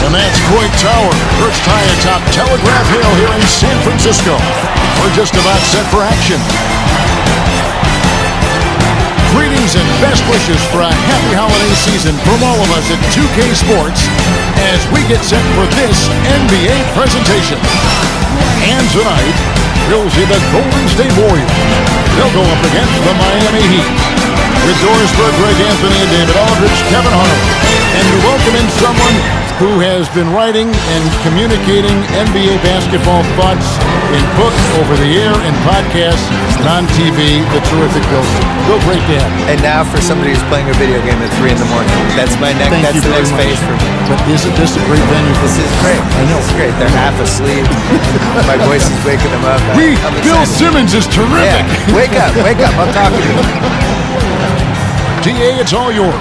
And that's Coit Tower, perched high atop Telegraph Hill here in San Francisco. We're just about set for action. Greetings and best wishes for a happy holiday season from all of us at 2K Sports as we get set for this NBA presentation. And tonight, we'll see the Golden State Warriors. They'll go up against the Miami Heat. With Doris Burke, Greg Anthony, and David Aldridge, Kevin Harlan. And we welcome in someone who has been writing and communicating NBA basketball thoughts in books, over the air, and podcasts, and on TV, the terrific Bill. Bill, great to have you. And now for somebody who's playing a video game at 3 in the morning. That's my next. That's the next phase for me. But isn't this a great venue for this? Is great. I know. It's great. They're half asleep. My voice is waking them up. Bill Simmons is terrific. Yeah. Wake up. I'm talking to you. DA, it's all yours.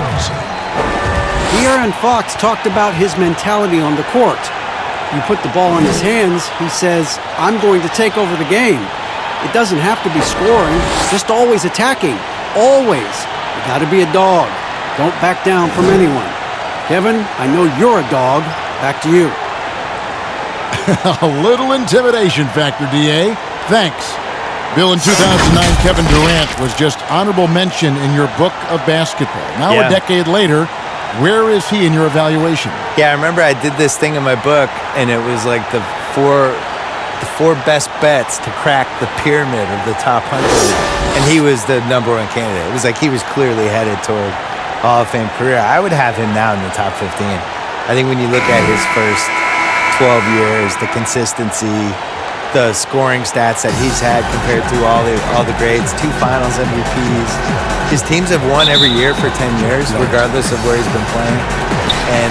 De'Aaron Fox talked about his mentality on the court. You put the ball in his hands, he says, I'm going to take over the game. It doesn't have to be scoring, just always attacking. Always. You got to be a dog. Don't back down from anyone. Kevin, I know you're a dog. Back to you. A little intimidation factor, DA. Thanks. Bill, in 2009, Kevin Durant was just honorable mention in your book of basketball. Now, a decade later, where is he in your evaluation? Yeah, I remember I did this thing in my book, and it was like the four best bets to crack the pyramid of the top 100, and he was the #1 candidate. It was like he was clearly headed toward Hall of Fame career. I would have him now in the top 15. I think when you look at his first 12 years, the consistency, the scoring stats that he's had compared to all the grades, 2 Finals MVPs. His teams have won every year for 10 years, regardless of where he's been playing. And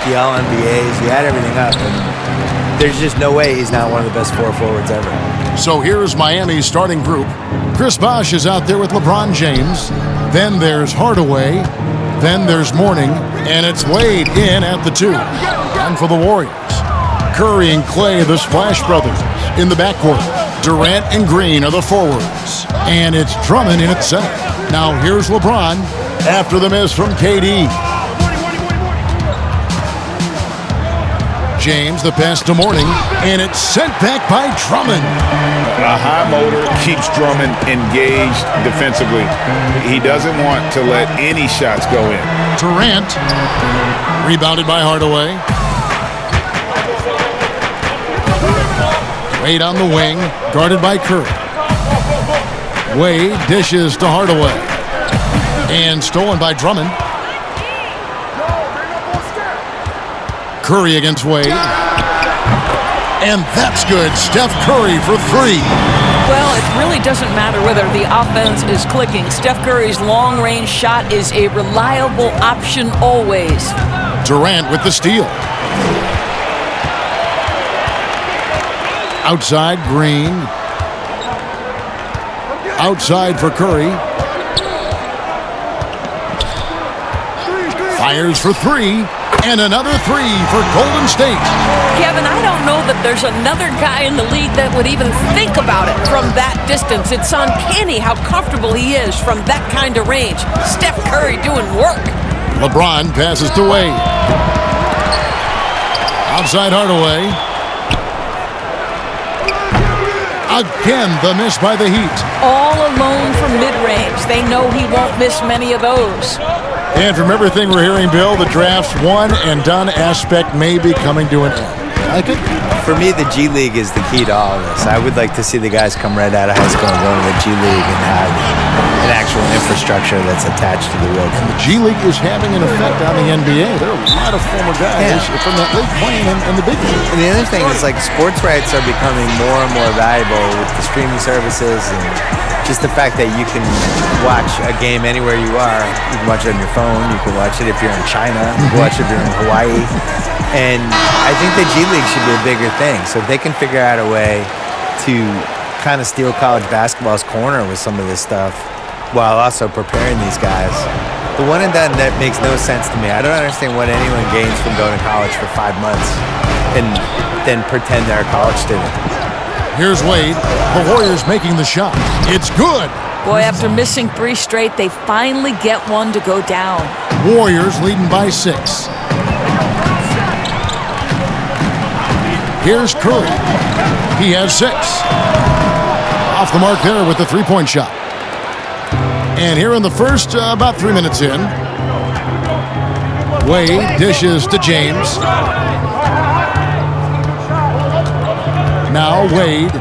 the All-NBAs, he had everything up. And there's just no way he's not one of the best 4 forwards ever. So here's Miami's starting group. Chris Bosh is out there with LeBron James. Then there's Hardaway. Then there's Mourning. And it's Wade in at the 2. And for the Warriors, Curry and Clay, the Splash Brothers, in the backcourt. Durant and Green are the forwards. And it's Drummond in at center. Now here's LeBron after the miss from KD. James, the pass to Mourning, and it's sent back by Drummond. A high motor keeps Drummond engaged defensively. He doesn't want to let any shots go in. Durant, rebounded by Hardaway. Wade on the wing, guarded by Curry. Wade dishes to Hardaway. And stolen by Drummond. Curry against Wade. And that's good. Steph Curry for 3. Well, it really doesn't matter whether the offense is clicking. Steph Curry's long-range shot is a reliable option always. Durant with the steal. Outside, Green. Outside for Curry. Fires for 3. And another 3 for Golden State. Kevin, I don't know that there's another guy in the league that would even think about it from that distance. It's uncanny how comfortable he is from that kind of range. Steph Curry doing work. LeBron passes to Wade. Outside Hardaway. Again, the miss by the Heat. All alone from mid-range. They know he won't miss many of those. And from everything we're hearing, Bill, the draft's one and done aspect may be coming to an end. Like it? For me, the G League is the key to all of this. I would like to see the guys come right out of high school and go to the G League and have an actual infrastructure that's attached to the real team. The G League is having an effect on the NBA. There are a lot of former guys from that league playing in the big league. And the other thing is, like, sports rights are becoming more and more valuable with the streaming services and just the fact that you can watch a game anywhere you are. You can watch it on your phone. You can watch it if you're in China. You can watch it if you're in Hawaii. And I think the G League should be a bigger thing. So if they can figure out a way to kind of steal college basketball's corner with some of this stuff while also preparing these guys. The one and done, that makes no sense to me. I don't understand what anyone gains from going to college for 5 months and then pretend they're a college student. Here's Wade. The Warriors making the shot. It's good. Boy, after missing 3 straight, they finally get one to go down. Warriors leading by 6. Here's Curry. He has 6. Off the mark there with the three-point shot. And here in the first, about 3 minutes in, Wade dishes to James. Now Wade.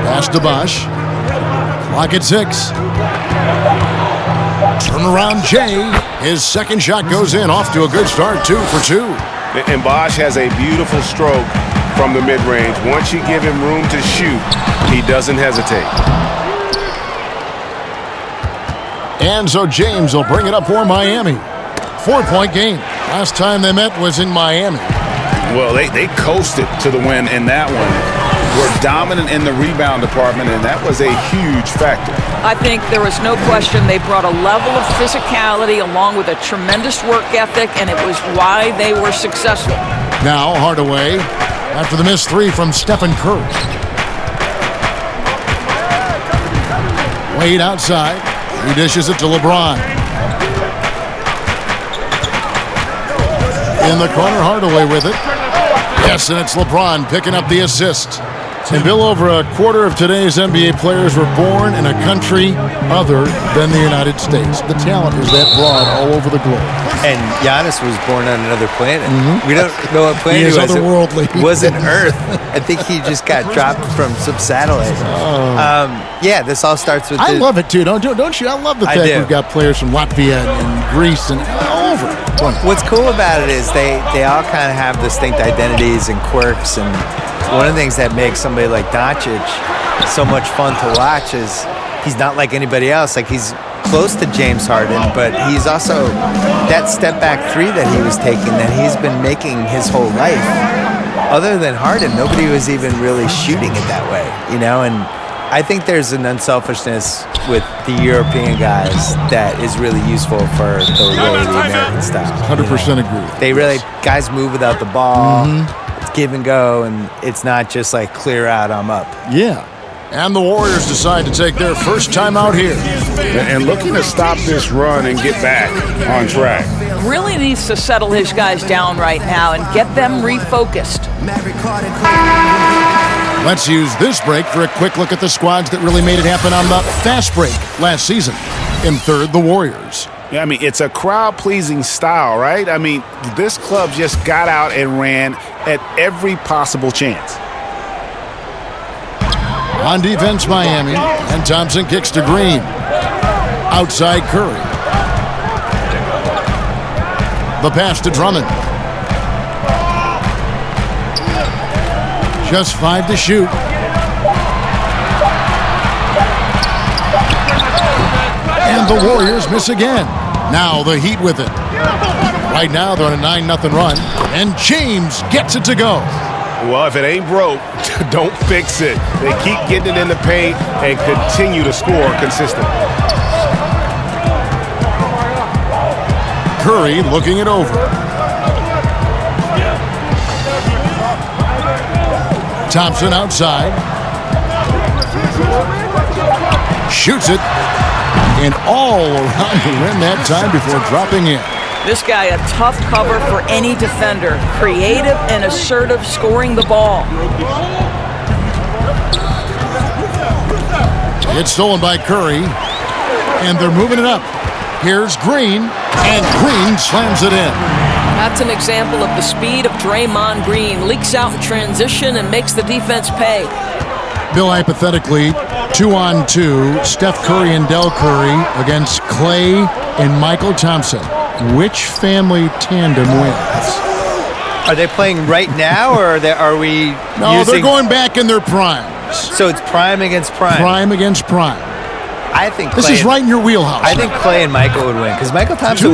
Pass to Bosh. Clock at 6. Turnaround Jay. His second shot goes in. Off to a good start. 2 for 2. And Bosh has a beautiful stroke from the mid-range. Once you give him room to shoot, he doesn't hesitate. And so James will bring it up for Miami. 4-point game. Last time they met was in Miami. Well, they coasted to the win in that one. Were dominant in the rebound department, and that was a huge factor. I think there was no question they brought a level of physicality along with a tremendous work ethic, and it was why they were successful. Now Hardaway after the missed 3 from Stephen Curry. Wade outside. He dishes it to LeBron. In the corner, Hardaway with it. Yes, and it's LeBron picking up the assist. And Bill, over a quarter of today's NBA players were born in a country other than the United States. The talent is that broad all over the globe. And Giannis was born on another planet. We don't know what planet He is was. otherworldly. It wasn't Earth. I think he just got dropped from some satellite. Yeah, this all starts with. I love it too, don't you? I love the fact we've got players from Latvia and Greece and all over. What's cool about it is they all kind of have distinct identities and quirks, and one of the things that makes somebody like Doncic so much fun to watch is he's not like anybody else. Like, he's close to James Harden, but he's also that step back 3 that he was taking that he's been making his whole life. Other than Harden, nobody was even really shooting it that way, you know? And I think there's an unselfishness with the European guys that is really useful for the way the American style. 100% agree. They really, guys move without the ball. It's give and go, and it's not just like clear out, I'm up. Yeah. And the Warriors decide to take their first time out here. And looking to stop this run and get back on track. Really needs to settle his guys down right now and get them refocused. Let's use this break for a quick look at the squads that really made it happen on the fast break last season. In third, the Warriors. Yeah, I mean, it's a crowd-pleasing style, right? I mean, this club just got out and ran at every possible chance. On defense, Miami, and Thompson kicks to Green. Outside, Curry. The pass to Drummond. Just 5 to shoot. And the Warriors miss again. Now the Heat with it. Right now they're on a 9-0 run. And James gets it to go. Well, if it ain't broke, don't fix it. They keep getting it in the paint and continue to score consistently. Curry looking it over. Thompson outside. Shoots it. And all around the rim that time before dropping in. This guy a tough cover for any defender. Creative and assertive scoring the ball. It's stolen by Curry. And they're moving it up. Here's Green. And Green slams it in. That's an example of the speed of Draymond Green. Leaks out in transition and makes the defense pay. Bill, hypothetically, 2-on-2, Steph Curry and Del Curry against Clay and Michael Thompson. Which family tandem wins? Are they playing right now, or are we No, they're going back in their primes. So it's prime against prime. Prime against prime. I think this is right in your wheelhouse. I think Clay and Michael would win because Michael Thompson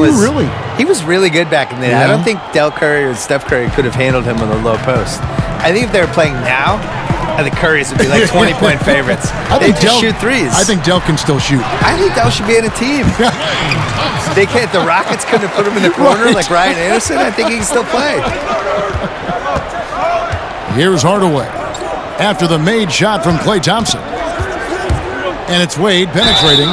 he was really good back in the day. I don't think Del Curry or Steph Curry could have handled him on the low post. I think if they were playing now, I think Curry's would be like 20-point favorites. They just shoot threes. I think Del can still shoot. I think Del should be in a team. They can't. The Rockets couldn't have put him in the corner like Ryan Anderson. I think he can still play. Here's Hardaway after the made shot from Klay Thompson. And it's Wade penetrating.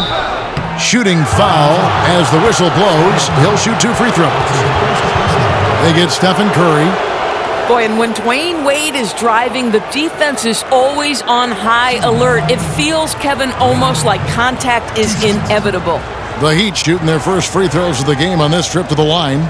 Shooting foul as the whistle blows. He'll shoot 2 free throws. They get Stephen Curry. Boy, and when Dwayne Wade is driving, the defense is always on high alert. It feels, Kevin, almost like contact is inevitable. The Heat shooting their first free throws of the game on this trip to the line.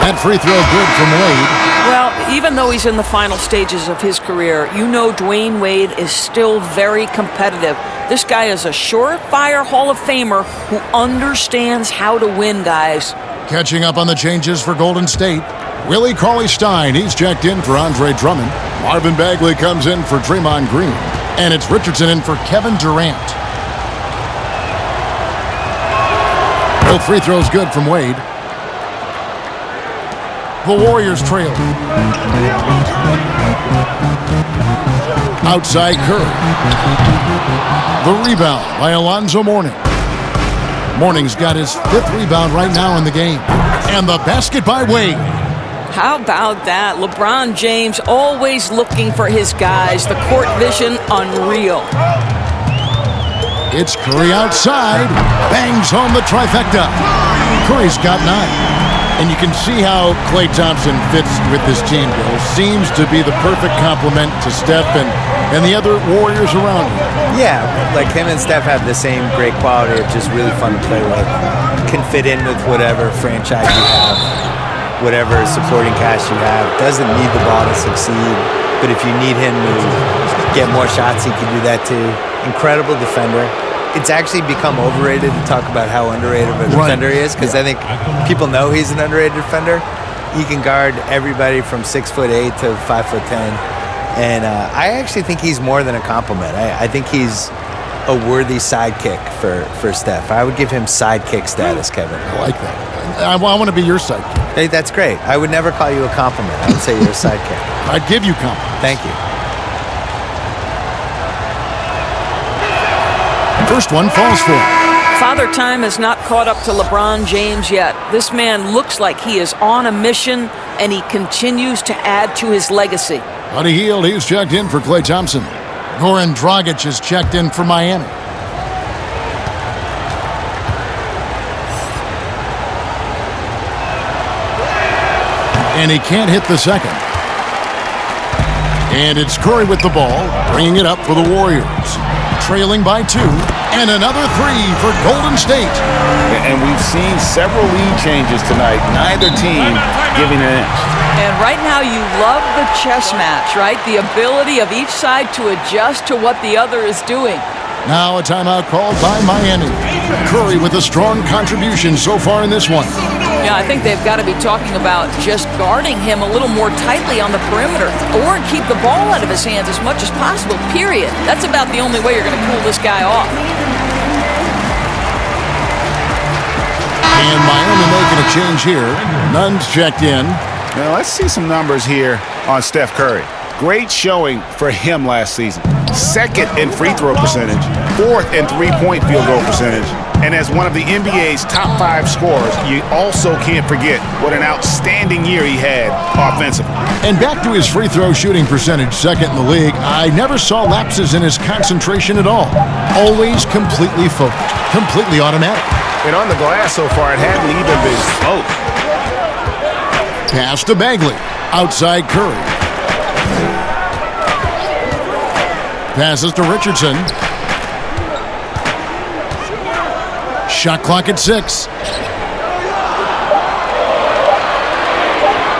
That free throw good from Wade. Well, even though he's in the final stages of his career, you know Dwayne Wade is still very competitive. This guy is a surefire Hall of Famer who understands how to win, guys. Catching up on the changes for Golden State. Willie Cauley-Stein, he's checked in for Andre Drummond. Marvin Bagley comes in for Draymond Green. And it's Richardson in for Kevin Durant. Both free throws good from Wade. The Warriors trail. Outside Curry. The rebound by Alonzo Mourning. Mourning's got his 5th rebound right now in the game. And the basket by Wade. How about that? LeBron James always looking for his guys. The court vision, unreal. It's Curry outside. Bangs home the trifecta. Curry's got 9. And you can see how Klay Thompson fits with this team, Bill. Seems to be the perfect complement to Steph and the other Warriors around him. Yeah, like him and Steph have the same great quality of just really fun to play with. Can fit in with whatever franchise you have, whatever supporting cast you have. Doesn't need the ball to succeed, but if you need him to get more shots, he can do that too. Incredible defender. It's actually become overrated to talk about how underrated of a defender he is, because I think people know he's an underrated defender. He can guard everybody from 6'8" to 5'10", and I actually think he's more than a compliment. I think he's a worthy sidekick for Steph. I would give him sidekick status, Kevin. I like that. I want to be your sidekick. Hey, that's great. I would never call you a compliment. I would say you're a sidekick. I'd give you compliments. Thank you. First one falls for him. Father Time has not caught up to LeBron James yet. This man looks like he is on a mission, and he continues to add to his legacy. Buddy Hield, he's checked in for Klay Thompson. Goran Dragic is checked in for Miami. And he can't hit the second. And it's Curry with the ball, bringing it up for the Warriors. Trailing by 2, and another 3 for Golden State. And we've seen several lead changes tonight. Neither team giving an inch. And right now you love the chess match, right? The ability of each side to adjust to what the other is doing. Now a timeout called by Miami. Curry with a strong contribution so far in this one. Yeah, I think they've got to be talking about just guarding him a little more tightly on the perimeter, or keep the ball out of his hands as much as possible, period. That's about the only way you're going to cool this guy off. And Miami making a change here. Nunn's checked in. Now let's see some numbers here on Steph Curry. Great showing for him last season. 2nd in free throw percentage, 4th in three-point field goal percentage, and as one of the NBA's top 5 scorers, you also can't forget what an outstanding year he had offensively. And back to his free throw shooting percentage, 2nd in the league. I never saw lapses in his concentration at all. Always completely focused, completely automatic. And on the glass so far, it hadn't even been close. Pass to Bagley. Outside Curry. Passes to Richardson. Shot clock at 6.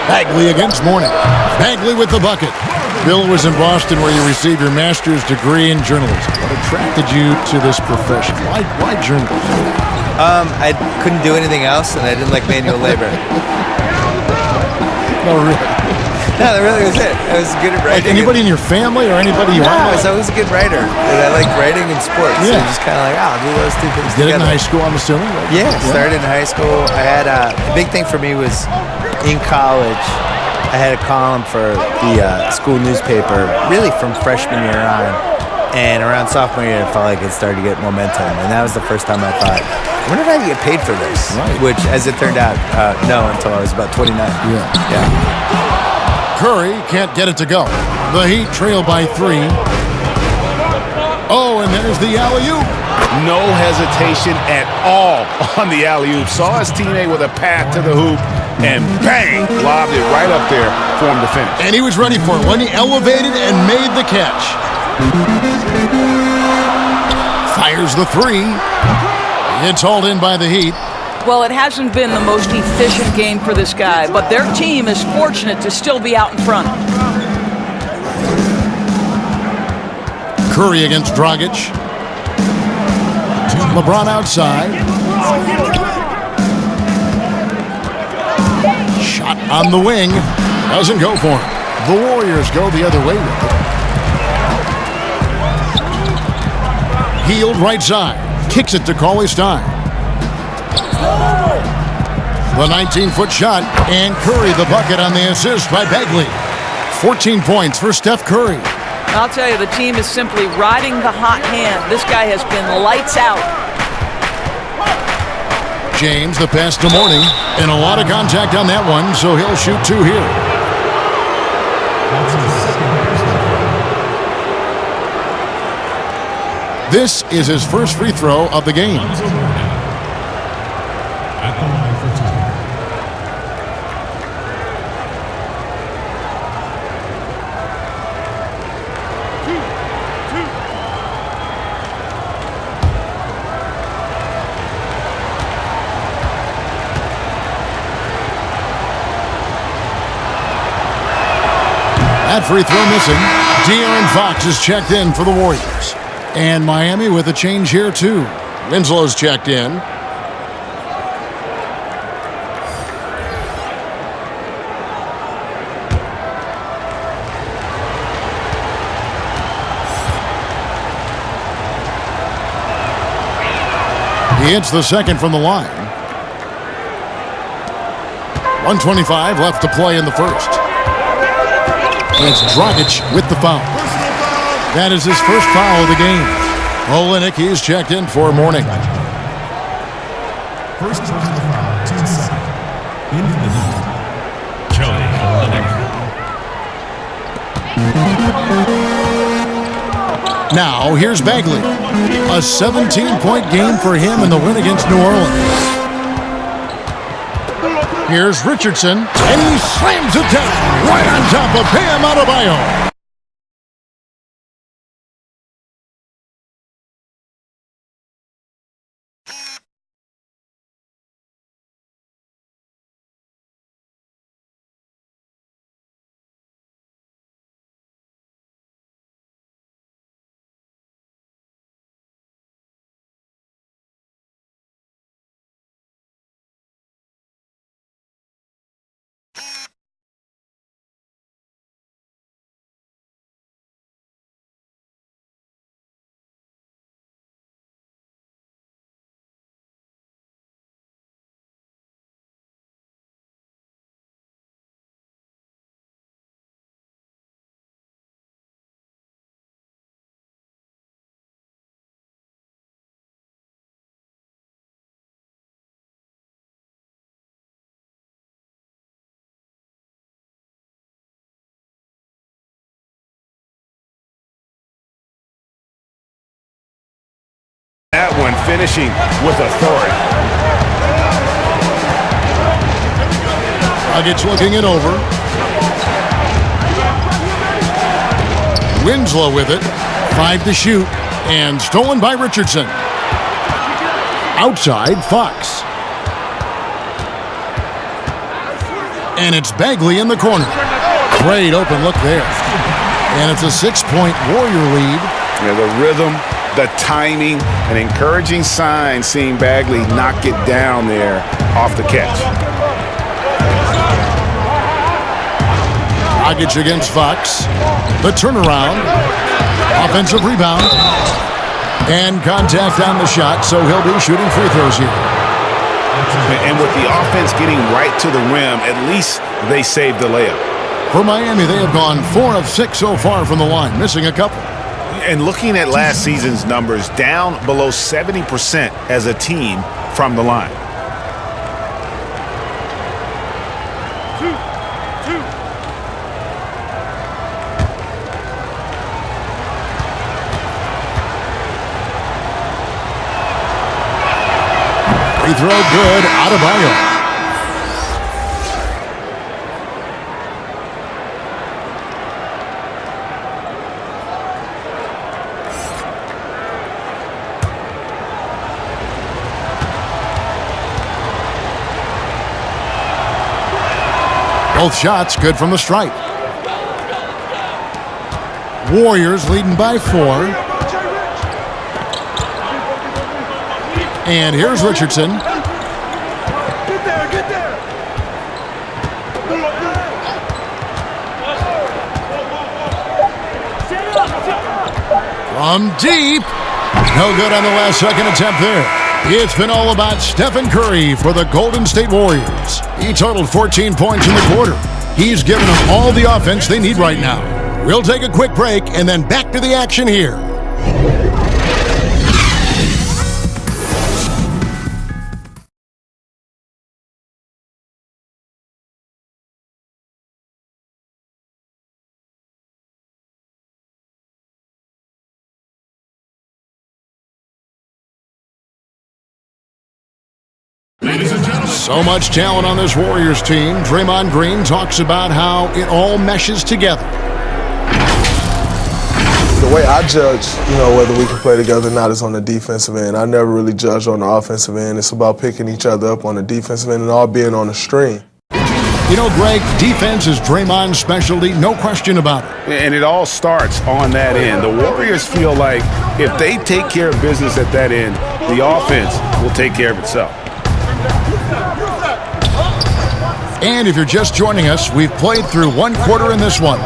Bagley against Mourning. Bagley with the bucket. Bill was in Boston where you received your master's degree in journalism. What attracted you to this profession? Why journalism? I couldn't do anything else, and I didn't like manual labor. No, really. No, that really was it. I was good at writing. Like anybody in your family or anybody you I was always a good writer. And I liked writing and sports. Yeah. So just kind of like, I'll do those two things Did it together. in high school, I'm assuming? Right? Yeah, started in high school. I had the big thing for me was in college. I had a column for the school newspaper, really from freshman year on. And around sophomore year, I felt like it started to get momentum. And that was the first time I thought, when did I get paid for this? Right. Which, as it turned out, no, until I was about 29. Yeah. Yeah. Curry can't get it to go. The Heat trail by 3. Oh, and there's the alley-oop. No hesitation at all on the alley-oop. Saw his teammate with a path to the hoop, and bang, lobbed it right up there for him to finish. And he was ready for it when he elevated and made the catch. Fires the 3. It's hauled in by the Heat. Well, it hasn't been the most efficient game for this guy, but their team is fortunate to still be out in front. Curry against Dragic. LeBron outside. Shot on the wing. Doesn't go for him. The Warriors go the other way with it. Healed right side. Kicks it to Cauley-Stein. The 19-foot shot, and Curry the bucket on the assist by Bagley. 14 points for Steph Curry. I'll tell you, the team is simply riding the hot hand. This guy has been lights out. James, the pass to Mourning, and a lot of contact on that one, so he'll shoot 2 here. This is his first free throw of the game. That free throw missing. De'Aaron Fox is checked in for the Warriors. And Miami with a change here, too. Winslow's checked in. He hits the second from the line. 1:25 left to play in the first. It's Dragic with the foul. That is his first foul of the game. Olynyk, he's checked in for Mourning. First personal foul, team second. In for the Heat, Kelly Olynyk. Now, here's Bagley. A 17-point game for him in the win against New Orleans. Here's Richardson, and he slams it down right on top of Bam Adebayo. That one finishing with authority. Dragic looking it over. Winslow with it. 5 to shoot. And stolen by Richardson. Outside, Fox. And it's Bagley in the corner. Great open look there. And it's a 6-point Warrior lead. Yeah, the rhythm, the timing, an encouraging sign seeing Bagley knock it down there off the catch. Dragic against Fox. The turnaround. Offensive rebound. And contact on the shot, so he'll be shooting free throws here. And with the offense getting right to the rim, at least they saved the layup. For Miami, they have gone 4 of 6 so far from the line, missing a couple. And looking at last season's numbers, down below 70% as a team from the line. Free throw good, Adebayo. Both shots good from the stripe. Warriors leading by 4. And here's Richardson. Get there. From deep. No good on the last second attempt there. It's been all about Stephen Curry for the Golden State Warriors. He totaled 14 points in the quarter. He's given them all the offense they need right now. We'll take a quick break and then back to the action here. Ladies and gentlemen. So much talent on this Warriors team. Draymond Green talks about how it all meshes together. The way I judge, whether we can play together or not is on the defensive end. I never really judge on the offensive end. It's about picking each other up on the defensive end and all being on the string. Greg, defense is Draymond's specialty, no question about it. And it all starts on that end. The Warriors feel like if they take care of business at that end, the offense will take care of itself. And if you're just joining us, we've played through one quarter in this one.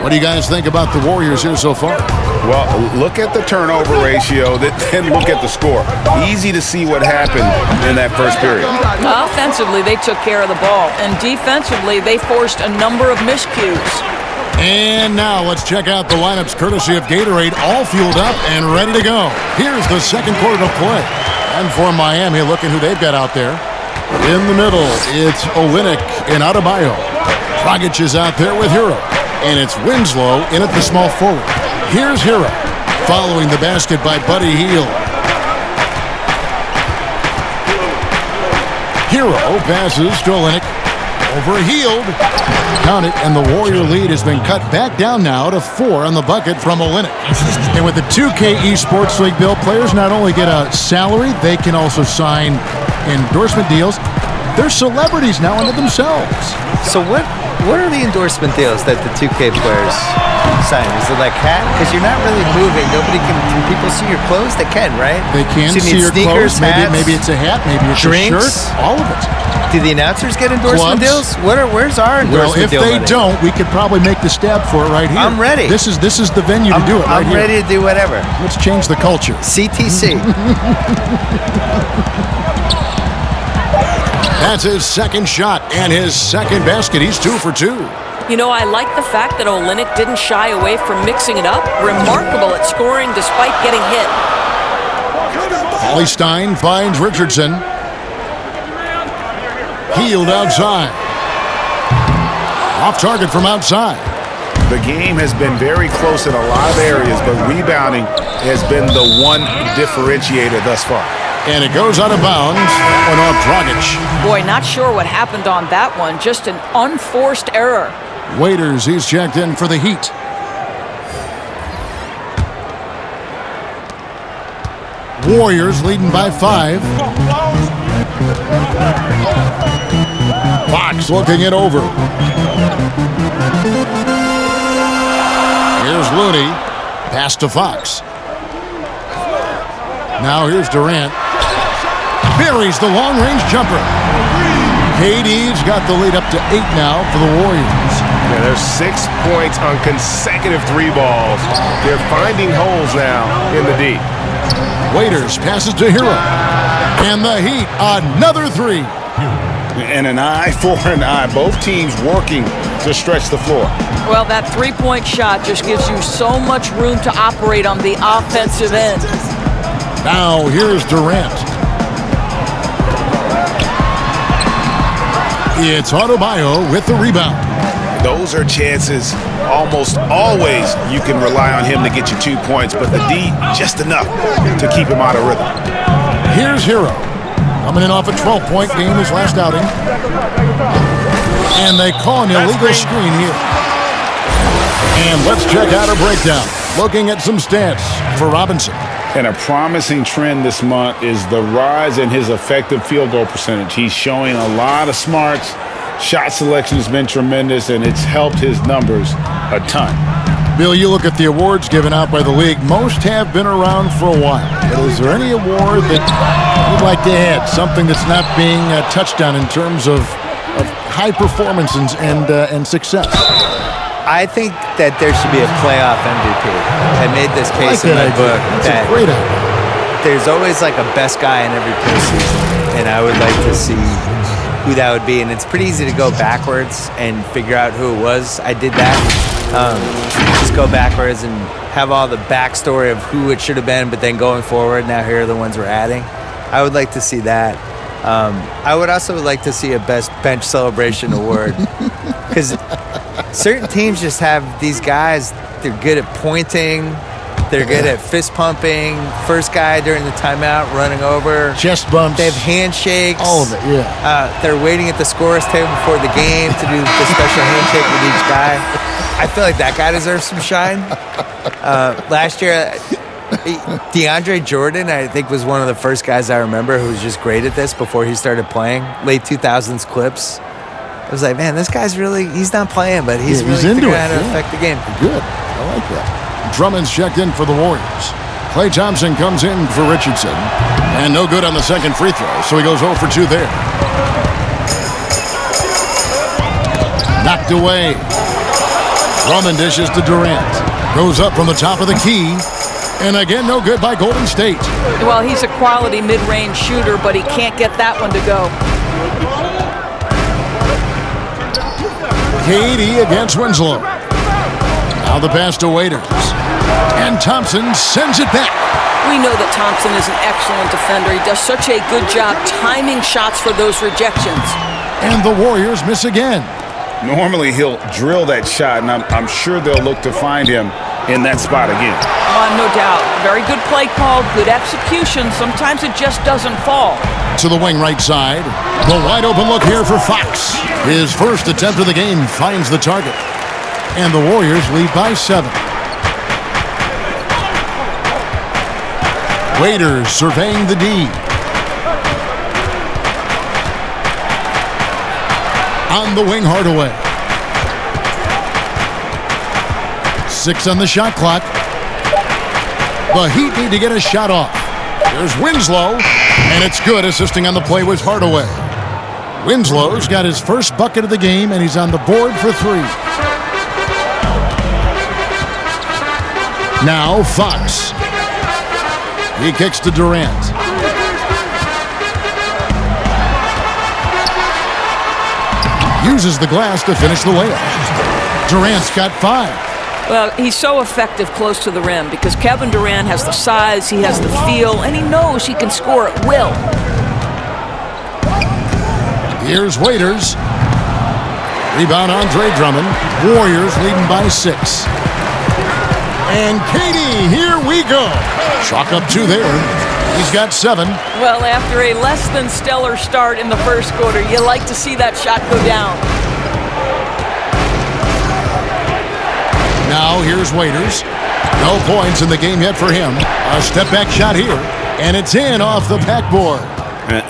What do you guys think about the Warriors here so far? Well, look at the turnover ratio, then look at the score. Easy to see what happened in that first period. Offensively, they took care of the ball, and defensively, they forced a number of miscues. And now let's check out the lineups courtesy of Gatorade, all fueled up and ready to go. Here's the second quarter to play. And for Miami, look at who they've got out there. In the middle, it's Olynyk and Adebayo. Dragic is out there with Hero. And it's Winslow in at the small forward. Here's Hero, following the basket by Buddy Hield. Hero passes to Olynyk. Over Hield. Count it, and the Warrior lead has been cut back down now to 4 on the bucket from Olynyk. And with the 2K Esports League, Bill, players not only get a salary, they can also sign endorsement deals. They're celebrities now unto themselves. So what are the endorsement deals that the 2K players sign? Is it like hat? Because you're not really moving. Can people see your clothes? They can, right? They can so see your sneakers, clothes. hats, Maybe it's a hat. Maybe it's drinks, a shirt. All of it. Do the announcers get endorsement Clubs. deals? Where's our endorsement deal? Well, if they don't, we could probably make the stab for it right here. I'm ready. This is the venue to do it right I'm here. ready to do whatever. Let's change the culture. CTC. That's his second shot and his second basket. He's 2 for 2. I like the fact that Olynyk didn't shy away from mixing it up. Remarkable at scoring despite getting hit. Paulie Stein finds Richardson. Hield outside. Off target from outside. The game has been very close in a lot of areas, but rebounding has been the one differentiator thus far. And it goes out of bounds. That one off Dragic. Boy, not sure what happened on that one. Just an unforced error. Waiters, he's checked in for the Heat. Warriors leading by 5. Fox looking it over. Here's Looney. Pass to Fox. Now here's Durant. Buries the long-range jumper. KD's got the lead up to 8 now for the Warriors. Yeah, there's 6 points on consecutive 3 balls. They're finding holes now in the D. Waiters passes to Hero. And the Heat, another 3. And an eye for an eye. Both teams working to stretch the floor. Well, that three-point shot just gives you so much room to operate on the offensive end. Now here's Durant. It's Adebayo with the rebound. Those are chances almost always you can rely on him to get you 2 points, but the D just enough to keep him out of rhythm. Here's Hero. Coming in off a 12-point game his last outing. And they call an illegal screen here. And let's check out a breakdown. Looking at some stats for Robinson. And a promising trend this month is the rise in his effective field goal percentage. He's showing a lot of smarts. Shot selection has been tremendous, and it's helped his numbers a ton. Bill, you look at the awards given out by the league. Most have been around for a while. But is there any award that you'd like to add? Something that's not being touched on in terms of high performance and success? I think that there should be a playoff MVP. I made this case in my book that great idea. There's always like a best guy in every postseason, and I would like to see who that would be. And it's pretty easy to go backwards and figure out who it was. I did that. Just go backwards and have all the backstory of who it should have been, but then going forward, now here are the ones we're adding. I would like to see that. I would also like to see a best bench celebration award, because certain teams just have these guys. They're good at pointing. They're good at fist pumping. First guy during the timeout, running over. Chest bumps. They have handshakes. All of it, yeah. They're waiting at the scorer's table before the game to do the special handshake with each guy. I feel like that guy deserves some shine. Last year, DeAndre Jordan, I think, was one of the first guys I remember who was just great at this before he started playing. Late 2000s clips. I was like, man, this guy's really, he's not playing, but he's really figuring out how to affect the game. Good. I like that. Drummond's checked in for the Warriors. Klay Thompson comes in for Richardson. And no good on the second free throw, so he goes 0 for 2 there. Knocked away. Drummond dishes to Durant. Goes up from the top of the key. And again, no good by Golden State. Well, he's a quality mid-range shooter, but he can't get that one to go. KD against Winslow. Now the pass to Waiters. And Thompson sends it back. We know that Thompson is an excellent defender. He does such a good job timing shots for those rejections. And the Warriors miss again. Normally he'll drill that shot, and I'm sure they'll look to find him in that spot again. No doubt. Very good play call, good execution. Sometimes it just doesn't fall. To the wing right side. The wide open look here for Fox. His first attempt of the game finds the target. And the Warriors lead by 7. Waiters surveying the D. On the wing, Hardaway. 6 on the shot clock. The Heat need to get a shot off. There's Winslow, and it's good. Assisting on the play was Hardaway. Winslow's got his first bucket of the game, and he's on the board for 3. Now Fox. He kicks to Durant. Uses the glass to finish the layup. Durant's got 5. Well, he's so effective close to the rim because Kevin Durant has the size, he has the feel, and he knows he can score at will. Here's Waiters. Rebound Andre Drummond. Warriors leading by 6. And KD, here we go. Chalk up 2 there. He's got 7. Well, after a less than stellar start in the first quarter, you like to see that shot go down. Now here's Waiters. No points in the game yet for him. A step back shot here, and it's in off the backboard.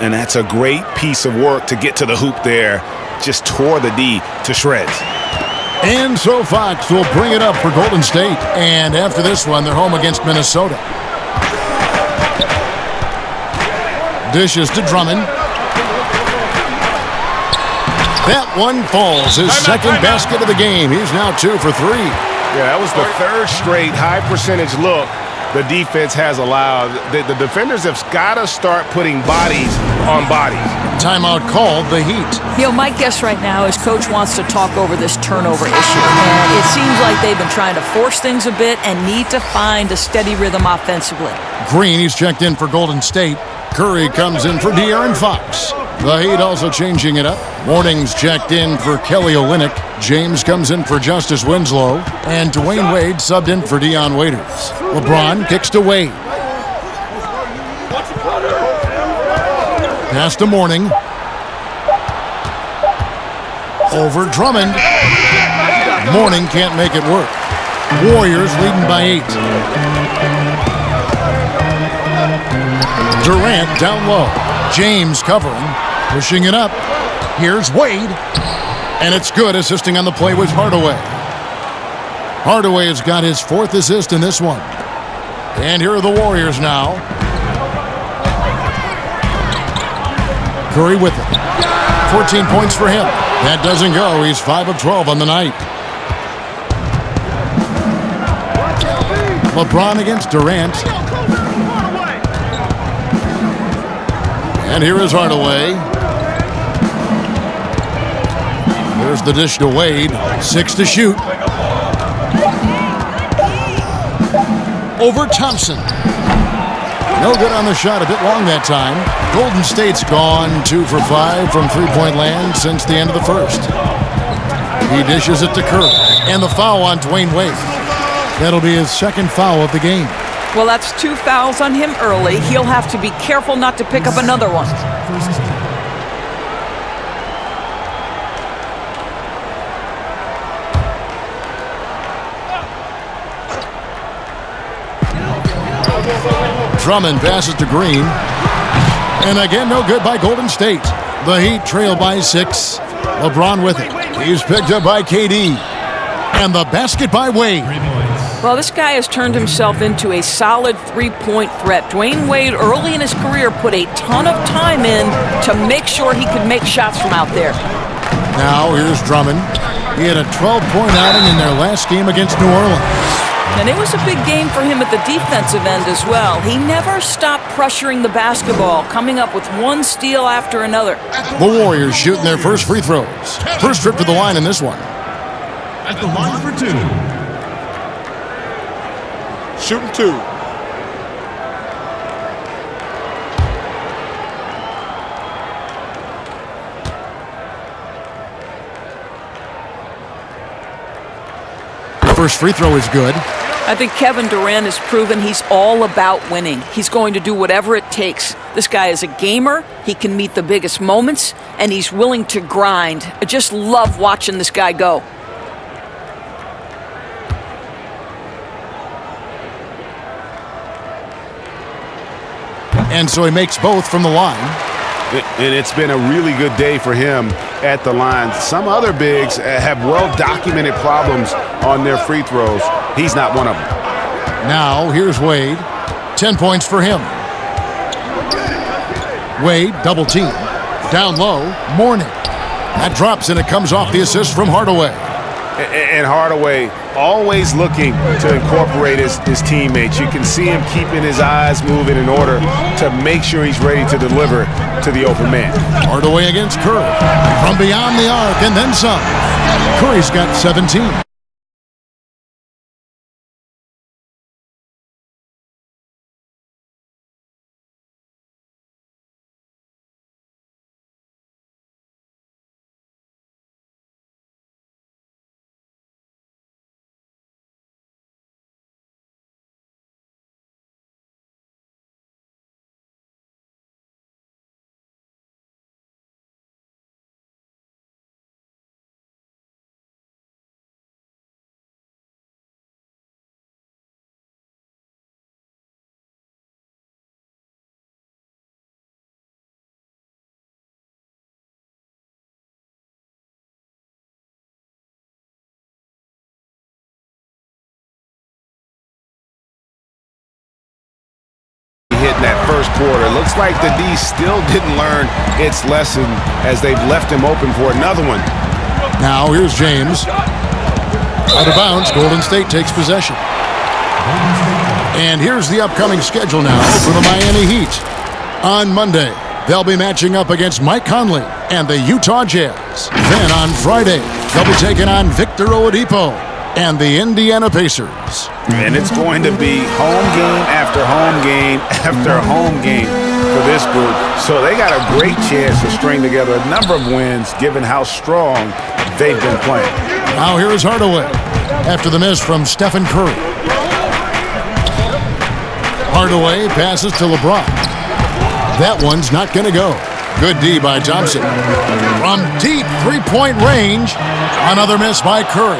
And that's a great piece of work to get to the hoop there. Just tore the D to shreds. And so Fox will bring it up for Golden State. And after this one, they're home against Minnesota. Dishes to Drummond. That one falls. His second basket of the game. He's now 2 for 3. Yeah, that was the third straight high percentage look the defense has allowed. The defenders have got to start putting bodies on bodies. Timeout called, the Heat. You know, my guess right now is Coach wants to talk over this turnover issue. And it seems like they've been trying to force things a bit and need to find a steady rhythm offensively. Green, he's checked in for Golden State. Curry comes in for De'Aaron Fox. The Heat also changing it up. Morning's checked in for Kelly Olynyk. James comes in for Justice Winslow. And Dwayne Wade subbed in for Dion Waiters. LeBron kicks to Wade. Pass to Morning. Over Drummond. Morning can't make it work. Warriors leading by 8. Durant down low. James covering. Pushing it up. Here's Wade. And it's good. Assisting on the play was Hardaway. Hardaway has got his 4th assist in this one. And here are the Warriors now. Curry with it. 14 points for him. That doesn't go. He's 5 of 12 on the night. LeBron against Durant. And here is Hardaway. There's the dish to Wade. 6 to shoot. Over Thompson. No good on the shot. A bit long that time. Golden State's gone 2 for 5 from three-point land since the end of the first. He dishes it to Curry. And the foul on Dwayne Wade. That'll be his 2nd foul of the game. Well, that's 2 fouls on him early. He'll have to be careful not to pick up another one. Drummond passes to Green. And again, no good by Golden State. The Heat trail by 6. LeBron with it. He's picked up by KD. And the basket by Wade. Well, this guy has turned himself into a solid three-point threat. Dwayne Wade, early in his career, put a ton of time in to make sure he could make shots from out there. Now, here's Drummond. He had a 12-point outing in their last game against New Orleans. And it was a big game for him at the defensive end as well. He never stopped pressuring the basketball, coming up with one steal after another. The Warriors shooting their first free throws. First trip to the line in this one. At the line for 2. Shooting 2. First free throw is good. I think Kevin Durant has proven he's all about winning. He's going to do whatever it takes. This guy is a gamer. He can meet the biggest moments, and he's willing to grind. I just love watching this guy go. And so he makes both from the line. And it's been a really good day for him at the line. Some other bigs have well-documented problems on their free throws. He's not one of them. Now, here's Wade. 10 points for him. Wade, double team. Down low, Morning. That drops, and it comes off the assist from Hardaway. And Hardaway always looking to incorporate his teammates. You can see him keeping his eyes moving in order to make sure he's ready to deliver to the open man. Hardaway against Curry. From beyond the arc and then some. Curry's got 17. Hitting that first quarter. Looks like the D still didn't learn its lesson as they've left him open for another one. Now here's James. Out of bounds, Golden State takes possession. Golden State And here's the upcoming schedule now for the Miami Heat. On Monday, they'll be matching up against Mike Conley and the Utah Jazz. Then on Friday, they'll be taking on Victor Oladipo and the Indiana Pacers. And it's going to be home game after home game after home game for this group. So they got a great chance to string together a number of wins given how strong they've been playing. Now here is Hardaway after the miss from Stephen Curry. Hardaway passes to LeBron. That one's not going to go. Good D by Thompson. From deep three-point range, another miss by Curry.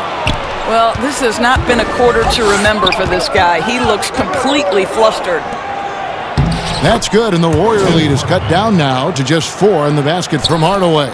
Well, this has not been a quarter to remember for this guy. He looks completely flustered. That's good, and the Warrior lead is cut down now to just 4 in the basket from Hardaway.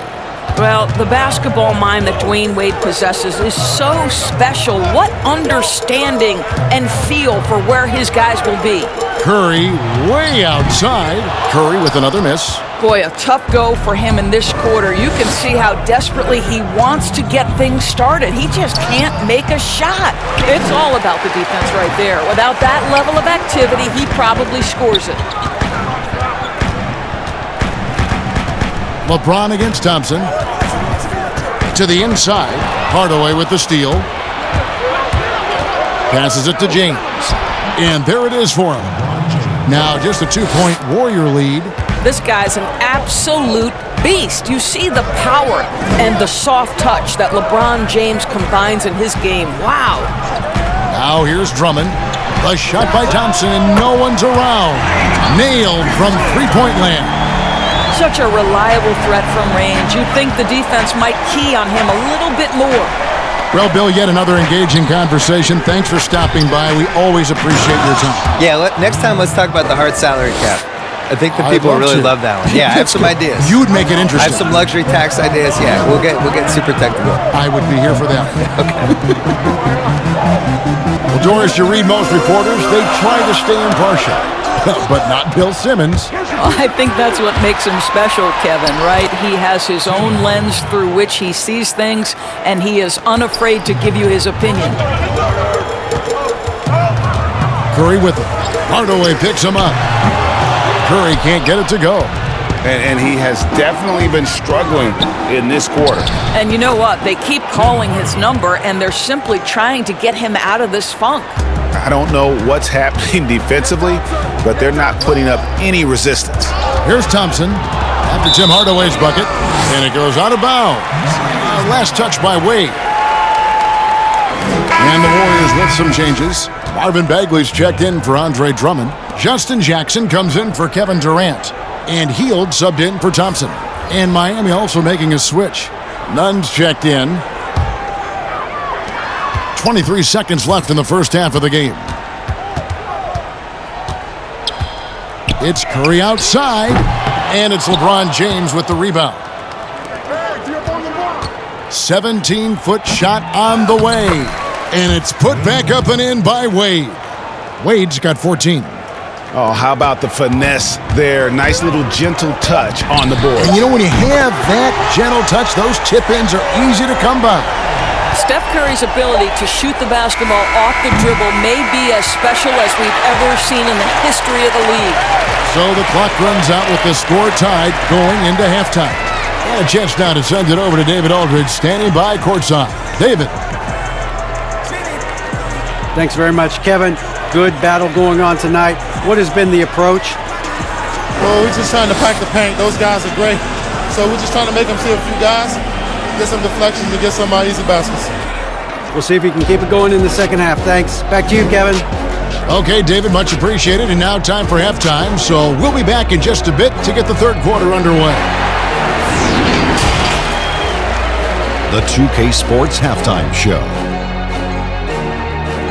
Well, the basketball mind that Dwayne Wade possesses is so special. What understanding and feel for where his guys will be. Curry way outside. Curry with another miss. Boy, a tough go for him in this quarter. You can see how desperately he wants to get things started. He just can't make a shot. It's all about the defense right there. Without that level of activity, he probably scores it. LeBron against Thompson. To the inside. Hardaway with the steal. Passes it to James. And there it is for him. Now just a 2-point Warrior lead. This guy's an absolute beast. You see the power and the soft touch that LeBron James combines in his game. Wow. Now here's Drummond. A shot by Thompson and no one's around. Nailed from three-point land. Such a reliable threat from range. You'd think the defense might key on him a little bit more. Well, Bill, yet another engaging conversation. Thanks for stopping by. We always appreciate your time. Yeah, next time let's talk about the hard salary cap. I think the people really love that one. Yeah, I have some ideas. You'd make it I interesting. have some luxury tax ideas. Yeah, we'll get super technical. I would be here for that. Well, Doris, you read most reporters, they try to stay impartial. But not Bill Simmons. I think that's what makes him special, Kevin, right? He has his own lens through which he sees things, and he is unafraid to give you his opinion. Curry with it. Hardaway picks him up. Curry can't get it to go. And he has definitely been struggling in this quarter. And you know what? They keep calling his number, and they're simply trying to get him out of this funk. I don't know what's happening defensively, but they're not putting up any resistance. Here's Thompson after Tim Hardaway's bucket, and it goes out of bounds. Last touch by Wade. And the Warriors with some changes. Marvin Bagley's checked in for Andre Drummond. Justin Jackson comes in for Kevin Durant. And Hield subbed in for Thompson. And Miami also making a switch. Nunn's checked in. 23 seconds left in the first half of the game. It's Curry outside. And it's LeBron James with the rebound. 17-foot shot on the way. And it's put back up and in by Wade. Wade's got 14. Oh, how about the finesse there? Nice little gentle touch on the board. And you know, when you have that gentle touch, those tip-ins are easy to come by. Steph Curry's ability to shoot the basketball off the dribble may be as special as we've ever seen in the history of the league. So the clock runs out with the score tied going into halftime. And a chance now to send it over to David Aldridge, standing by courtside. David. Thanks very much, Kevin. Good battle going on tonight. What has been the approach? Well, we're just trying to pack the paint. Those guys are great. So we're just trying to make them see a few guys, get some deflections, and get some easy baskets. We'll see if we can keep it going in the second half. Thanks. Back to you, Kevin. Okay, David, much appreciated. And now time for halftime. So we'll be back in just a bit to get the third quarter underway. The 2K Sports Halftime Show.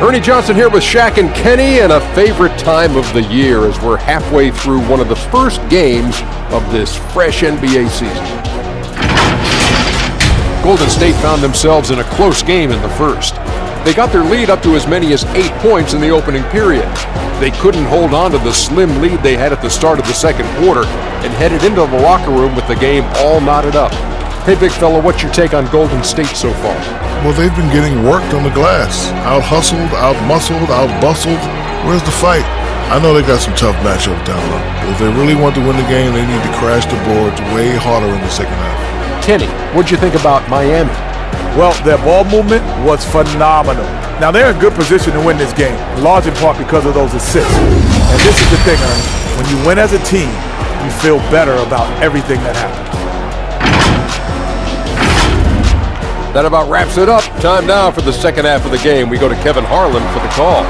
Ernie Johnson here with Shaq and Kenny, and a favorite time of the year as we're halfway through one of the first games of this fresh NBA season. Golden State found themselves in a close game in the first. They got their lead up to as many as 8 points in the opening period. They couldn't hold on to the slim lead they had at the start of the second quarter and headed into the locker room with the game all knotted up. Hey, big fella, what's your take on Golden State so far? Well, they've been getting worked on the glass. Out-hustled, out-muscled, out-bustled. Where's the fight? I know they got some tough matchups down low, but if they really want to win the game, they need to crash the boards way harder in the second half. Kenny, what'd you think about Miami? Well, their ball movement was phenomenal. Now, they're in good position to win this game, in large in part because of those assists. And this is the thing, Ernie. When you win as a team, you feel better about everything that happens. That about wraps it up. Time now for the second half of the game. We go to Kevin Harlan for the call.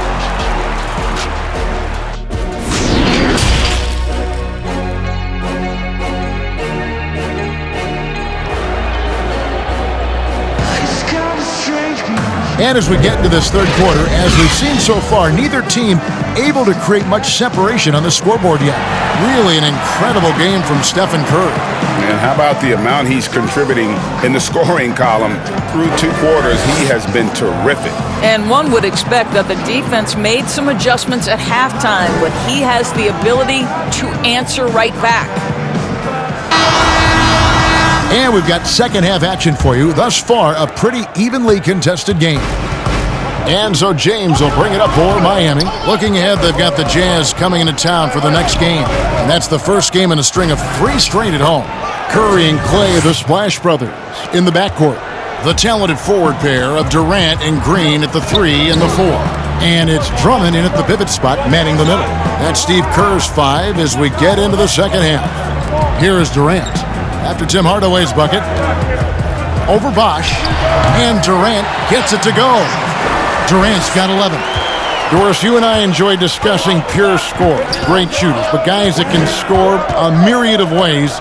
And as we get into this third quarter, as we've seen so far, neither team able to create much separation on the scoreboard yet. Really an incredible game from Stephen Curry. And how about the amount he's contributing in the scoring column through 2 quarters? He has been terrific. And one would expect that the defense made some adjustments at halftime, but he has the ability to answer right back. And we've got second half action for you. Thus far, a pretty evenly contested game. And so James will bring it up for Miami. Looking ahead, they've got the Jazz coming into town for the next game. And that's the first game in a string of 3 straight at home. Curry and Clay, the Splash Brothers, in the backcourt. The talented forward pair of Durant and Green at the 3 and the 4. And it's Drummond in at the pivot spot, manning the middle. That's Steve Kerr's 5 as we get into the second half. Here is Durant. After Tim Hardaway's bucket, over Bosh, and Durant gets it to go. Durant's got 11. Doris, you and I enjoy discussing pure score, great shooters, but guys that can score a myriad of ways.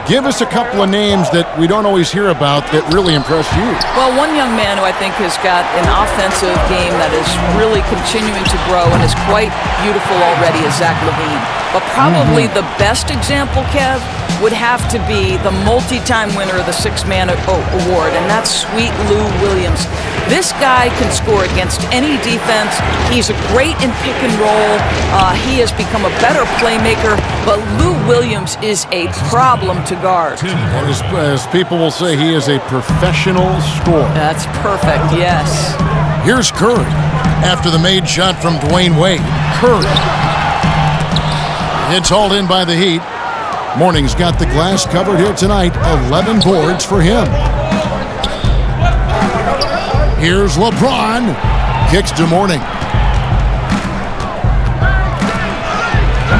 Give us a couple of names that we don't always hear about that really impress you. Well, one young man who I think has got an offensive game that is really continuing to grow and is quite beautiful already is Zach LaVine. But probably the best example, Kev, would have to be the multi-time winner of the Six-Man Award, and that's Sweet Lou Williams. This guy can score against any defense. He's great in pick and roll. He has become a better playmaker, but Lou Williams is a problem to guard. And as people will say, he is a professional scorer. That's perfect, yes. Here's Curry after the made shot from Dwayne Wade. Curry. It's hauled in by the Heat. Morning's got the glass covered here tonight. 11 boards for him. Here's LeBron. Kicks to Morning.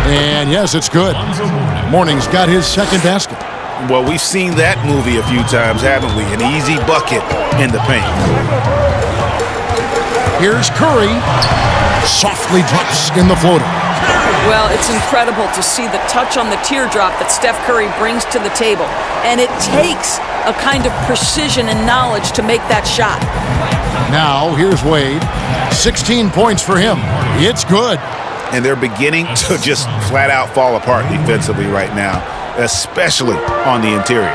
And yes, it's good. Morning's got his second basket. Well, we've seen that movie a few times, haven't we? An easy bucket in the paint. Here's Curry. Softly drops in the floater. Well, it's incredible to see the touch on the teardrop that Steph Curry brings to the table. And it takes a kind of precision and knowledge to make that shot. Now, here's Wade. 16 points for him. It's good. And they're beginning to just flat out fall apart defensively right now, especially on the interior.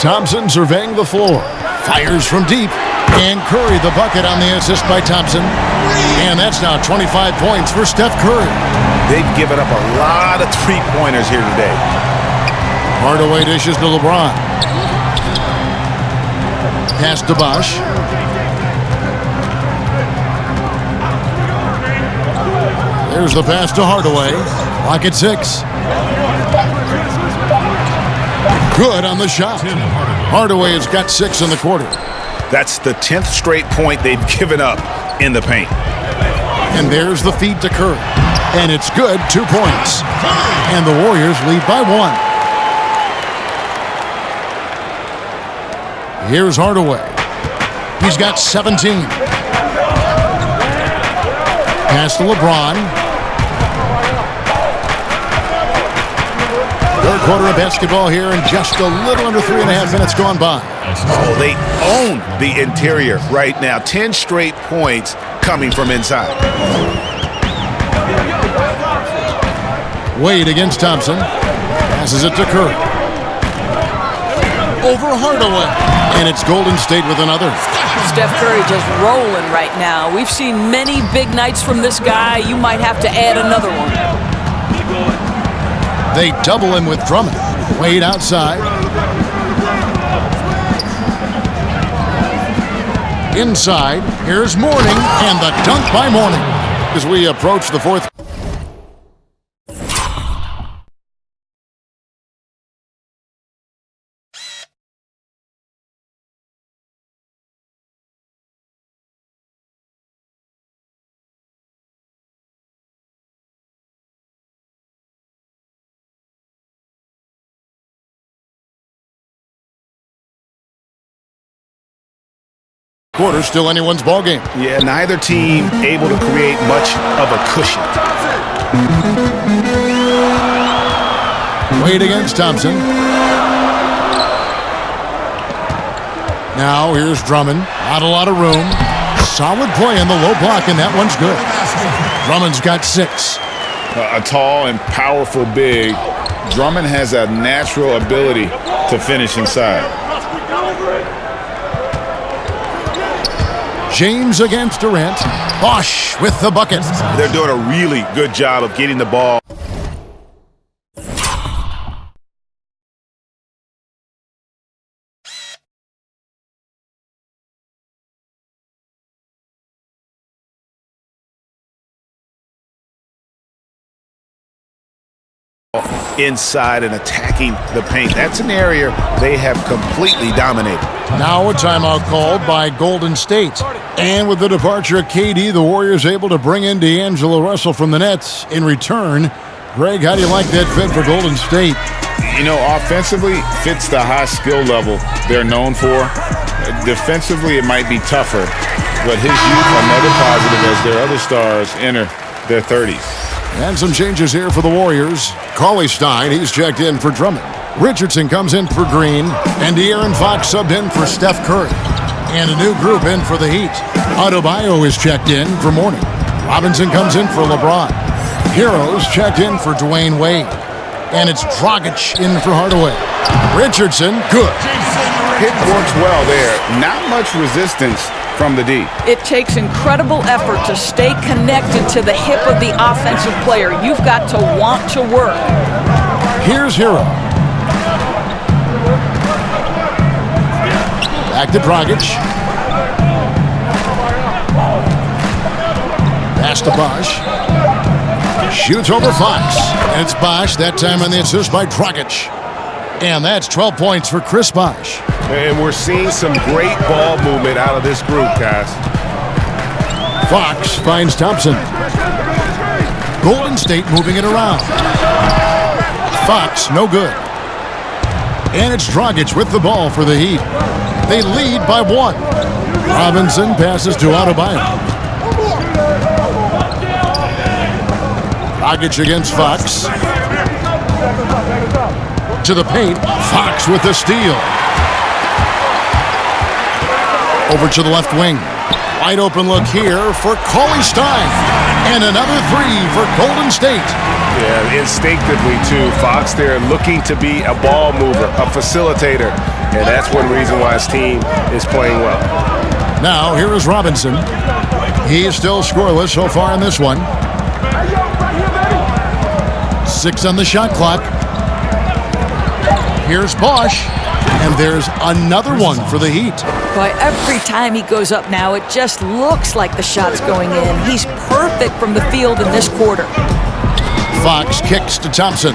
Thompson surveying the floor. Fires from deep. And Curry the bucket on the assist by Thompson. And that's now 25 points for Steph Curry. They've given up a lot of three-pointers here today. Hardaway dishes to LeBron. Pass to Bosh. There's the pass to Hardaway. Clock at 6. Good on the shot. Hardaway has got 6 in the quarter. That's the 10th straight point they've given up in the paint. And there's the feed to Curry. And it's good, 2 points. And the Warriors lead by 1. Here's Hardaway. He's got 17. Pass to LeBron. Third quarter of basketball here, and just a little under 3.5 minutes gone by. Oh, they own the interior right now. 10 straight points coming from inside. Wade against Thompson. Passes it to Curry. Over Hardaway. And it's Golden State with another. Steph Curry just rolling right now. We've seen many big nights from this guy. You might have to add another one. They double him with Drummond. Wade outside. Inside, here's Mourning, and the dunk by Mourning. As we approach the fourth. Quarter, still anyone's ball game. Yeah, neither team able to create much of a cushion. Wade against Thompson. Now here's Drummond. Not a lot of room. Solid play in the low block, and that one's good. Drummond's got 6. A tall and powerful big. Drummond has a natural ability to finish inside. James against Durant. Bosh with the bucket. They're doing a really good job of getting the ball. Inside and attacking the paint. That's an area they have completely dominated. Now a timeout called by Golden State. And with the departure of KD, the Warriors able to bring in D'Angelo Russell from the Nets. In return, Greg, how do you like that fit for Golden State? You know, offensively, fits the high skill level they're known for. Defensively, it might be tougher, but his youth, another positive as their other stars enter their 30s. And some changes here for the Warriors. Cauley-Stein, he's checked in for Drummond. Richardson comes in for Green. And De'Aaron Fox subbed in for Steph Curry. And a new group in for the Heat. Adebayo is checked in for Mourning. Robinson comes in for LeBron. Heroes checked in for Dwayne Wade. And it's Dragic in for Hardaway. Richardson, good. Hit works well there. Not much resistance from the D. It takes incredible effort to stay connected to the hip of the offensive player. You've got to want to work. Here's Hero. Back to Dragic. Pass to Bosh. Shoots over Fox. And it's Bosh, that time on the assist by Dragic. And that's 12 points for Chris Bosh. And we're seeing some great ball movement out of this group, guys. Fox finds Thompson. Golden State moving it around. Fox, no good. And it's Dragic with the ball for the Heat. They lead by 1. Robinson passes to Adebayo. Dragic against Fox. To the paint. Fox with the steal. Over to the left wing. Wide open look here for Cauley-Stein. And another 3 for Golden State. Yeah, instinctively, too. Fox there looking to be a ball mover, a facilitator. And that's one reason why his team is playing well. Now, here is Robinson. He is still scoreless so far in this one. 6 on the shot clock. Here's Bosh. And there's another one for the Heat. Boy, every time he goes up now, it just looks like the shot's going in. He's perfect from the field in this quarter. Fox kicks to Thompson.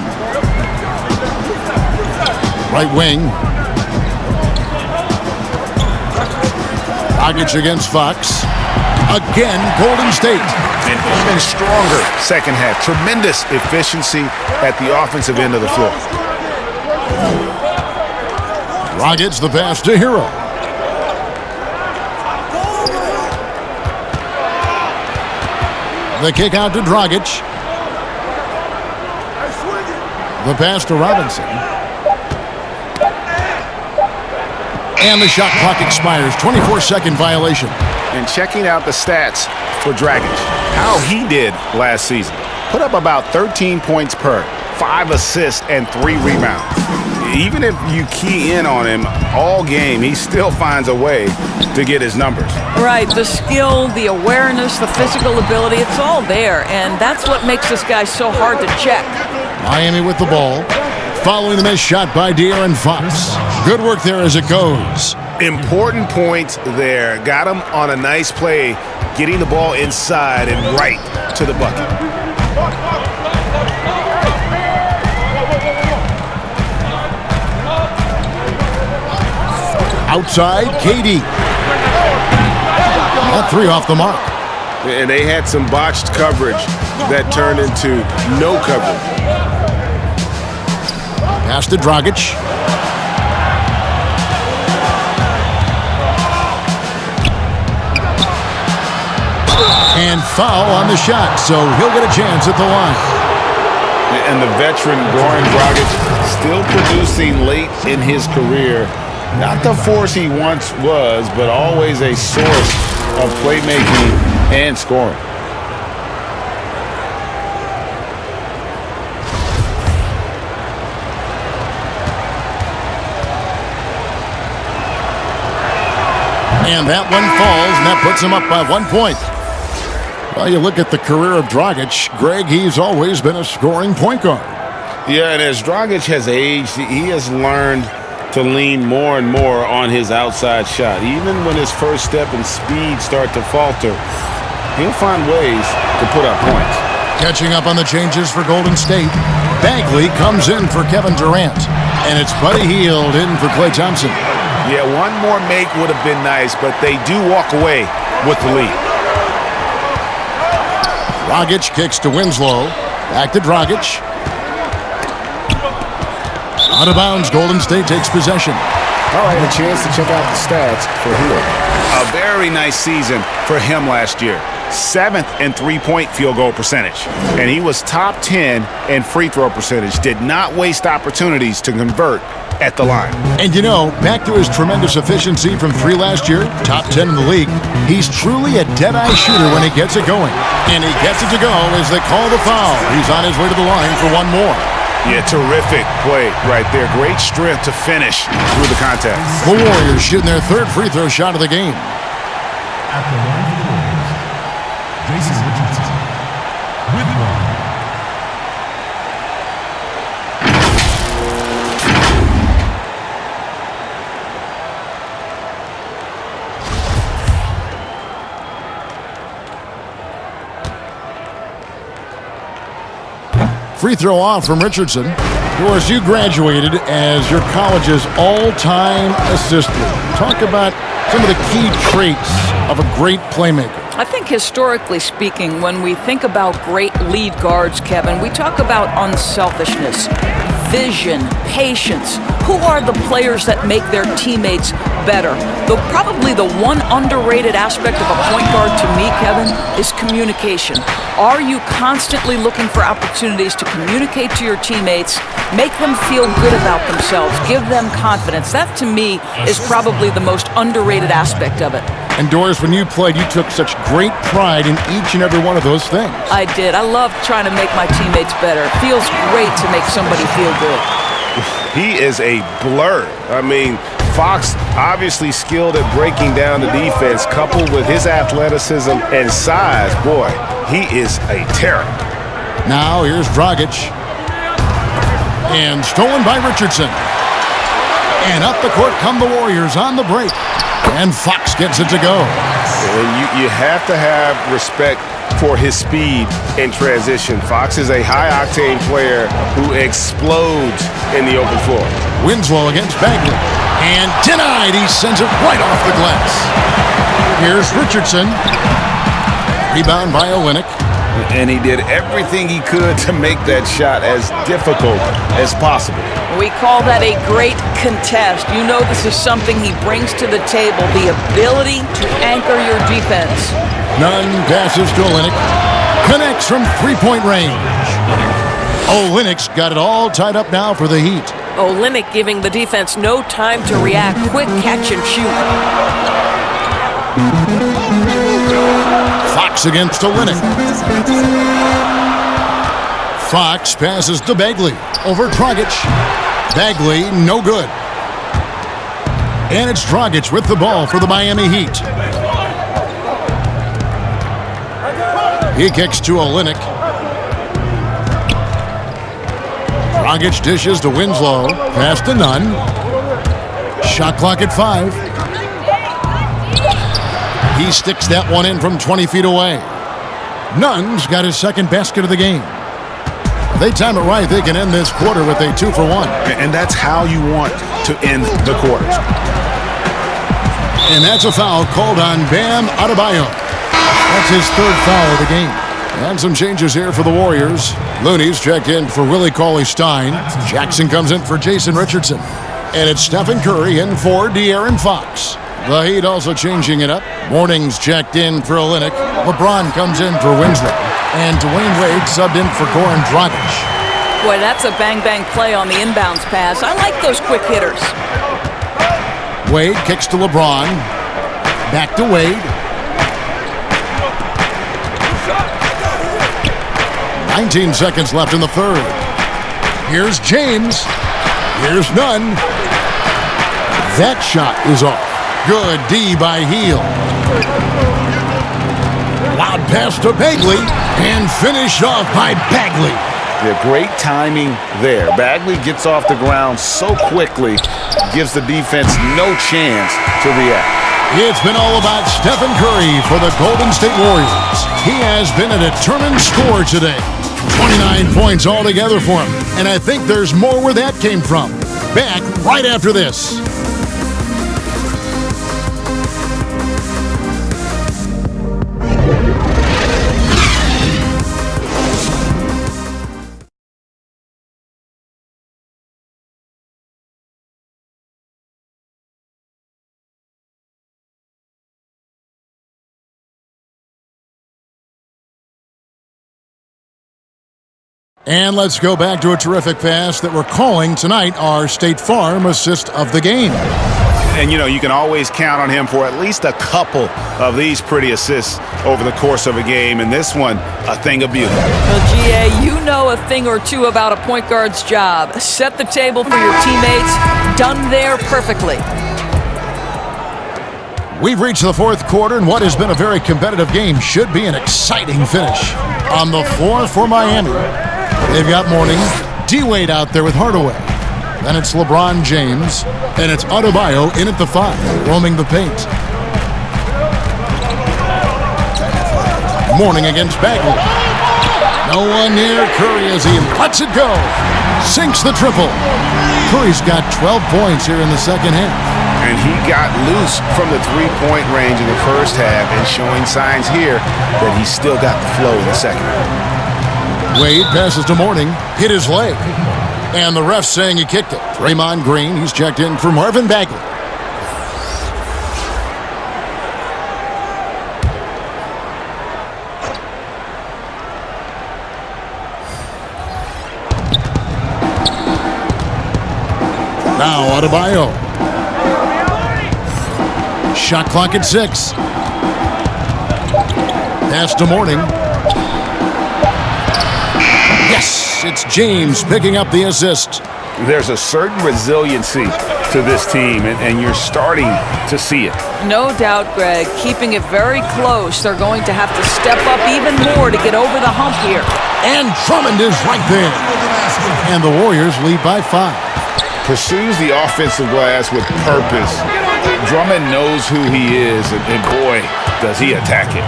Right wing. Dragic against Fox. Again, Golden State. And even stronger second half. Tremendous efficiency at the offensive end of the floor. Dragic the pass to Hero. The kick out to Dragic. The pass to Robinson. And the shot clock expires. 24-second violation. And checking out the stats for Dragic. How he did last season. Put up about 13 points per, 5 assists, and 3 rebounds. Even if you key in on him all game, he still finds a way to get his numbers. Right, the skill, the awareness, the physical ability, it's all there. And that's what makes this guy so hard to check. Miami with the ball. Following the missed shot by De'Aaron Fox. Good work there as it goes. Important point there. Got him on a nice play, getting the ball inside and right to the bucket. Outside, KD. That three off the mark. And they had some botched coverage that turned into no coverage. Pass to Dragic. And foul on the shot, so he'll get a chance at the line. And the veteran Goran Dragic still producing late in his career. Not the force he once was, but always a source of playmaking and scoring. And that one falls, and that puts him up by 1 point. Well, you look at the career of Dragic, Greg, he's always been a scoring point guard. Yeah, and as Dragic has aged, he has learned to lean more and more on his outside shot. Even when his first step and speed start to falter, he'll find ways to put up points. Catching up on the changes for Golden State, Bagley comes in for Kevin Durant, and it's Buddy Hield in for Klay Thompson. Yeah, one more make would have been nice, but they do walk away with the lead. Dragic kicks to Winslow. Back to Dragic. Out of bounds, Golden State takes possession. All right, a chance to check out the stats for Hield. A very nice season for him last year. 7th in three-point field goal percentage. And he was top 10 in free throw percentage. Did not waste opportunities to convert at the line. And you know, back to his tremendous efficiency from three last year, top 10 in the league, he's truly a dead-eye shooter when he gets it going. And he gets it to go as they call the foul. He's on his way to the line for one more. Yeah, terrific play right there. Great strength to finish through the contact. The Warriors shooting their third free throw shot of the game. At the line for the Warriors, Jason Richardson with one. Free throw off from Richardson. Doris, you graduated as your college's all-time assist leader. Talk about some of the key traits of a great playmaker. I think historically speaking, when we think about great lead guards, Kevin, we talk about unselfishness, vision, patience. Who are the players that make their teammates better? Probably the one underrated aspect of a point guard to me, Kevin, is communication. Are you constantly looking for opportunities to communicate to your teammates, make them feel good about themselves, give them confidence? That, to me, is probably the most underrated aspect of it. And Doris, when you played, you took such great pride in each and every one of those things. I did. I love trying to make my teammates better. It feels great to make somebody feel good. He is a blur. I mean, Fox obviously skilled at breaking down the defense, coupled with his athleticism and size. Boy, he is a terror. Now here's Dragic. And stolen by Richardson. And up the court come the Warriors on the break. And Fox gets it to go. And you have to have respect for his speed in transition. Fox is a high-octane player who explodes in the open floor. Winslow against Bagley. And denied. He sends it right off the glass. Here's Richardson. Rebound by Olynyk. And he did everything he could to make that shot as difficult as possible. We call that a great contest. You know this is something he brings to the table, the ability to anchor your defense. Nunn passes to Olynyk. Connects from three-point range. Olynyk's got it all tied up now for the Heat. Olynyk giving the defense no time to react. Quick catch and shoot. Fox against Olynyk. Fox passes to Bagley. Over Dragic. Bagley, no good. And it's Dragic with the ball for the Miami Heat. He kicks to Olynyk. Dragic dishes to Winslow. Pass to Nunn. Shot clock at 5. He sticks that one in from 20 feet away. Nunn's got his second basket of the game. If they time it right, they can end this quarter with a 2 for 1. And that's how you want to end the quarters. And that's a foul called on Bam Adebayo. That's his third foul of the game. And some changes here for the Warriors. Looney's checked in for Willie Cauley-Stein. Jackson comes in for Jason Richardson. And it's Stephen Curry in for De'Aaron Fox. The Heat also changing it up. Morning's checked in for Olynyk. LeBron comes in for Winslow. And Dwayne Wade subbed in for Goran Dragic. Boy, that's a bang-bang play on the inbounds pass. I like those quick hitters. Wade kicks to LeBron. Back to Wade. 19 seconds left in the third. Here's James. Here's Nunn. That shot is off. Good D by Heel. Loud pass to Bagley. And finished off by Bagley. Yeah, great timing there. Bagley gets off the ground so quickly, gives the defense no chance to react. It's been all about Stephen Curry for the Golden State Warriors. He has been a determined scorer today. 29 points altogether for him. And I think there's more where that came from. Back right after this. And let's go back to a terrific pass that we're calling tonight our State Farm assist of the game. And, you know, you can always count on him for at least a couple of these pretty assists over the course of a game. And this one, a thing of beauty. Well, G.A., you know a thing or two about a point guard's job. Set the table for your teammates. Done there perfectly. We've reached the fourth quarter, and what has been a very competitive game should be an exciting finish. On the floor for Miami, they've got Morning, D-Wade out there with Hardaway. Then it's LeBron James, and it's Adebayo in at the 5, roaming the paint. Morning against Bagley. No one near Curry as he lets it go. Sinks the triple. Curry's got 12 points here in the second half. And he got loose from the three-point range in the first half and showing signs here that he's still got the flow in the second. Wade passes to Morning, hit his leg. And the ref saying he kicked it. Draymond Green, he's checked in for Marvin Bagley. Now Adebayo. Shot clock at 6. Pass to Morning. Yes, it's James picking up the assist. There's a certain resiliency to this team, and you're starting to see it. No doubt, Greg. Keeping it very close. They're going to have to step up even more to get over the hump here. And Drummond is right there. And the Warriors lead by 5. Pursues the offensive glass with purpose. Drummond knows who he is, and boy, does he attack it.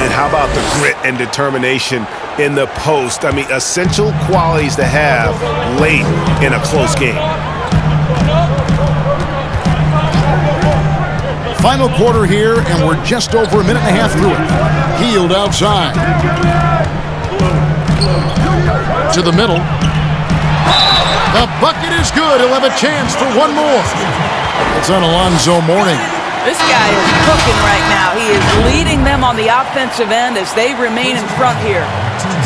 And how about the grit and determination in the post? I mean, essential qualities to have late in a close game. Final quarter here, and we're just over a minute and a half through it. Healed outside. To the middle. The bucket is good. He'll have a chance for one more. It's on Alonzo Mourning. This guy is cooking right now. He is leading them on the offensive end as they remain in front here.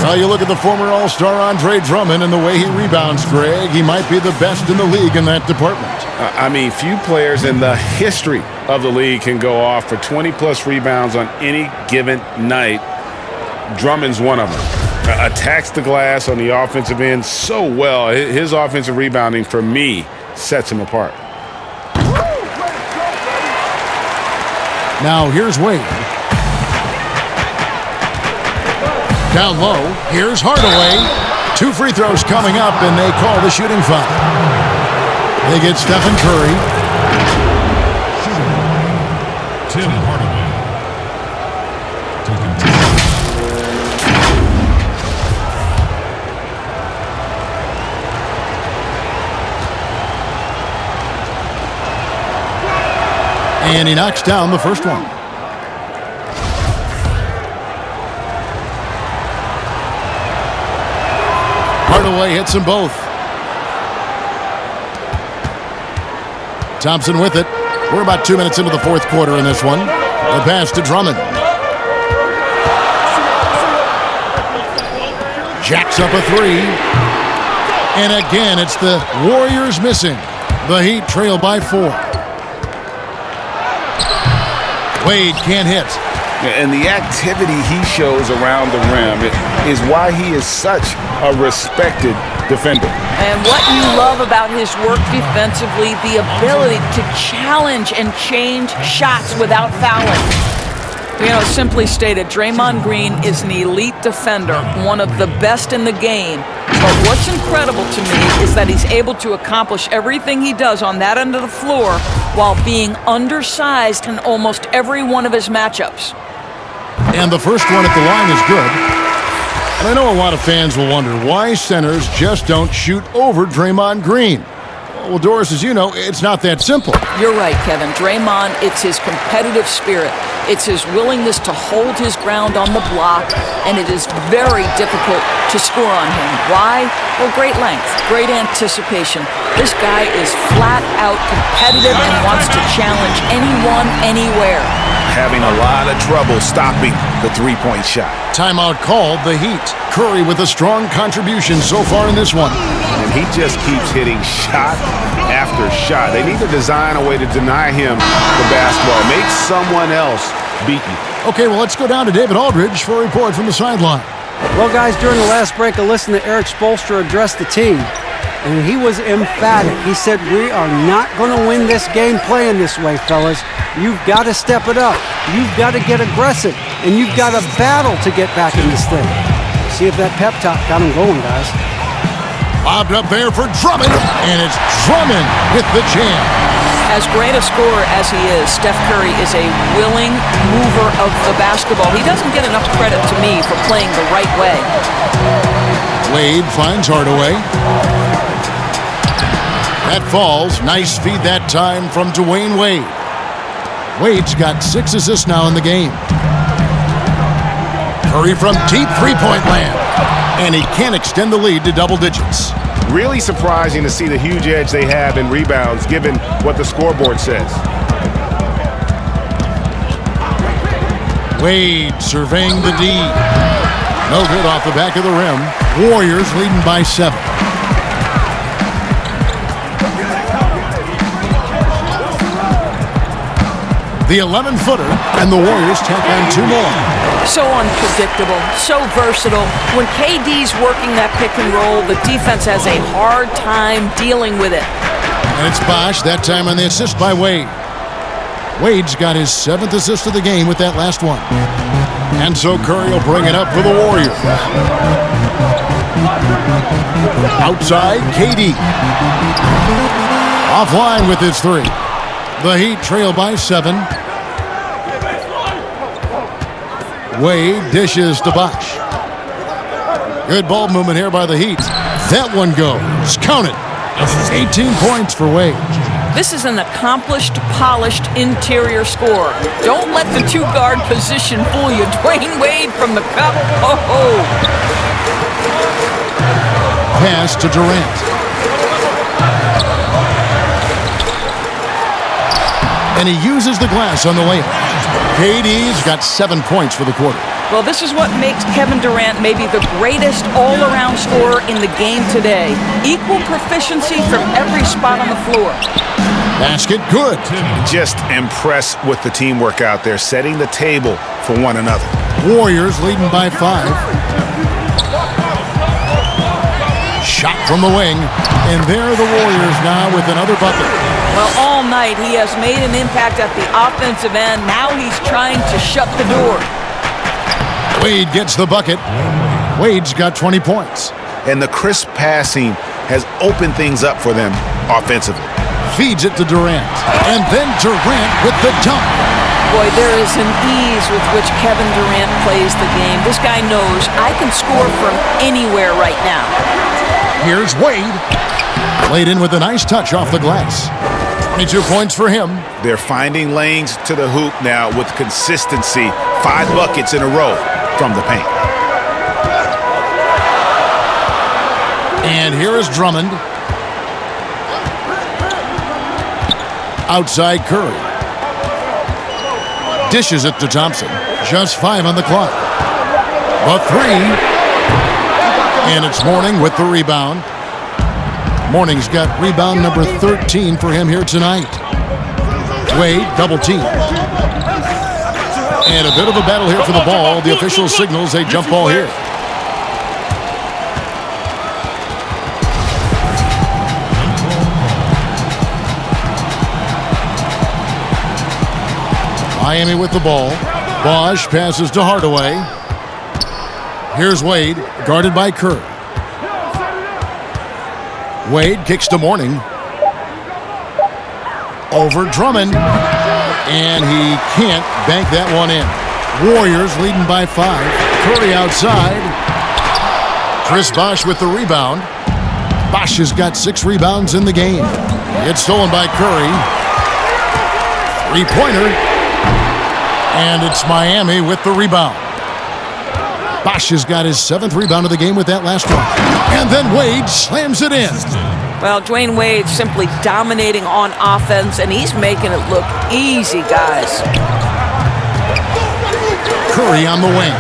Well, you look at the former All-Star Andre Drummond and the way he rebounds, Greg. He might be the best in the league in that department. I mean, few players in the history of the league can go off for 20-plus rebounds on any given night. Drummond's one of them. Attacks the glass on the offensive end so well. His offensive rebounding, for me, sets him apart. Now here's Wade. Down low, here's Hardaway. 2 free throws coming up, and they call the shooting foul. They get Stephen Curry. Tim Hardaway. And he knocks down the first one. Hardaway hits them both. Thompson with it. We're about 2 minutes into the fourth quarter in this one. The pass to Drummond. Jacks up a three. And again, it's the Warriors missing. The Heat trail by 4. Wade can't hit. And the activity he shows around the rim is why he is such a respected defender. And what you love about his work defensively, the ability to challenge and change shots without fouling. You know, simply stated, Draymond Green is an elite defender, one of the best in the game. But what's incredible to me is that he's able to accomplish everything he does on that end of the floor while being undersized in almost every one of his matchups. And the first one at the line is good. And I know a lot of fans will wonder why centers just don't shoot over Draymond Green. Well, Doris, as you know, it's not that simple. You're right, Kevin. Draymond, it's his competitive spirit. It's his willingness to hold his ground on the block, and it is very difficult to score on him. Why? Well, great length, great anticipation. This guy is flat out competitive and wants to challenge anyone, anywhere. Having a lot of trouble stopping the three-point shot. Timeout called, the Heat. Curry with a strong contribution so far in this one. And he just keeps hitting shot after shot. They need to design a way to deny him the basketball. Make someone else beat you. Okay, well, let's go down to David Aldridge for a report from the sideline. Well, guys, during the last break, I listened to Eric Spoelstra address the team, and he was emphatic. He said, we are not going to win this game playing this way, fellas. You've got to step it up. You've got to get aggressive, and you've got to battle to get back in this thing. See if that pep talk got him going, guys. Lobbed up there for Drummond, and it's Drummond with the jam. As great a scorer as he is, Steph Curry is a willing mover of the basketball. He doesn't get enough credit to me for playing the right way. Wade finds Hardaway. That falls. Nice feed that time from Dwayne Wade. Wade's got 6 assists now in the game. Curry from deep three-point land. And he can't extend the lead to double digits. Really surprising to see the huge edge they have in rebounds, given what the scoreboard says. Wade surveying the D. No good off the back of the rim. Warriors leading by 7. The 11-footer, and the Warriors tack on 2 more. So unpredictable, so versatile. When KD's working that pick and roll, the defense has a hard time dealing with it. And it's Bosh, that time on the assist by Wade. Wade's got his 7th assist of the game with that last one. And so Curry will bring it up for the Warriors. Outside, KD. Offline with his 3. The Heat trail by 7. Wade dishes to Bosh. Good ball movement here by the Heat. That one goes. Count it. 18 points for Wade. This is an accomplished, polished interior scorer. Don't let the 2-guard position fool you. Dwayne Wade from the cup. Oh-ho. Pass to Durant. And he uses the glass on the layup. KD's got 7 points for the quarter. Well, this is what makes Kevin Durant maybe the greatest all-around scorer in the game today. Equal proficiency from every spot on the floor. Basket good. Just impressed with the teamwork out there, setting the table for one another. Warriors leading by 5. Shot from the wing. And there are the Warriors now with another bucket. Well, all night he has made an impact at the offensive end. Now he's trying to shut the door. Wade gets the bucket. Wade's got 20 points. And the crisp passing has opened things up for them offensively. Feeds it to Durant. And then Durant with the dunk. Boy, there is an ease with which Kevin Durant plays the game. This guy knows I can score from anywhere right now. Here's Wade. Laid in with a nice touch off the glass. 22 points for him. They're finding lanes to the hoop now with consistency. 5 buckets in a row from the paint. And here is Drummond. Outside Curry. Dishes it to Thompson. Just 5 on the clock. The 3. And it's Mourning with the rebound. Mourning's got rebound number 13 for him here tonight. Wade, double team. And a bit of a battle here for the ball. The official signals a jump ball here. Miami with the ball. Bosh passes to Hardaway. Here's Wade, guarded by Curry. Wade kicks to Mourning. Over Drummond. And he can't bank that one in. Warriors leading by 5. Curry outside. Chris Bosh with the rebound. Bosh has got 6 rebounds in the game. It's stolen by Curry. 3-pointer. And it's Miami with the rebound. Bosh has got his 7th rebound of the game with that last one. And then Wade slams it in. Well, Dwayne Wade simply dominating on offense, and he's making it look easy, guys. Curry on the wing.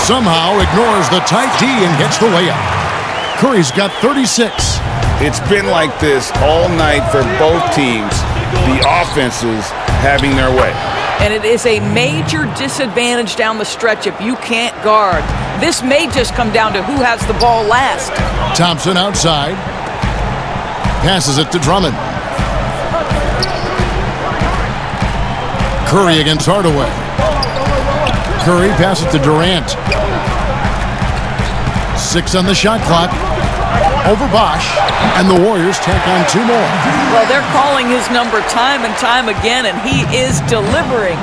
Somehow ignores the tight D and gets the layup. Curry's got 36. It's been like this all night for both teams. The offenses having their way. And it is a major disadvantage down the stretch if you can't guard. This may just come down to who has the ball last. Thompson outside. Passes it to Drummond. Curry against Hardaway. Curry passes to Durant. 6 on the shot clock. Over Bosh, and the Warriors take on 2 more. Well, they're calling his number time and time again, and he is delivering.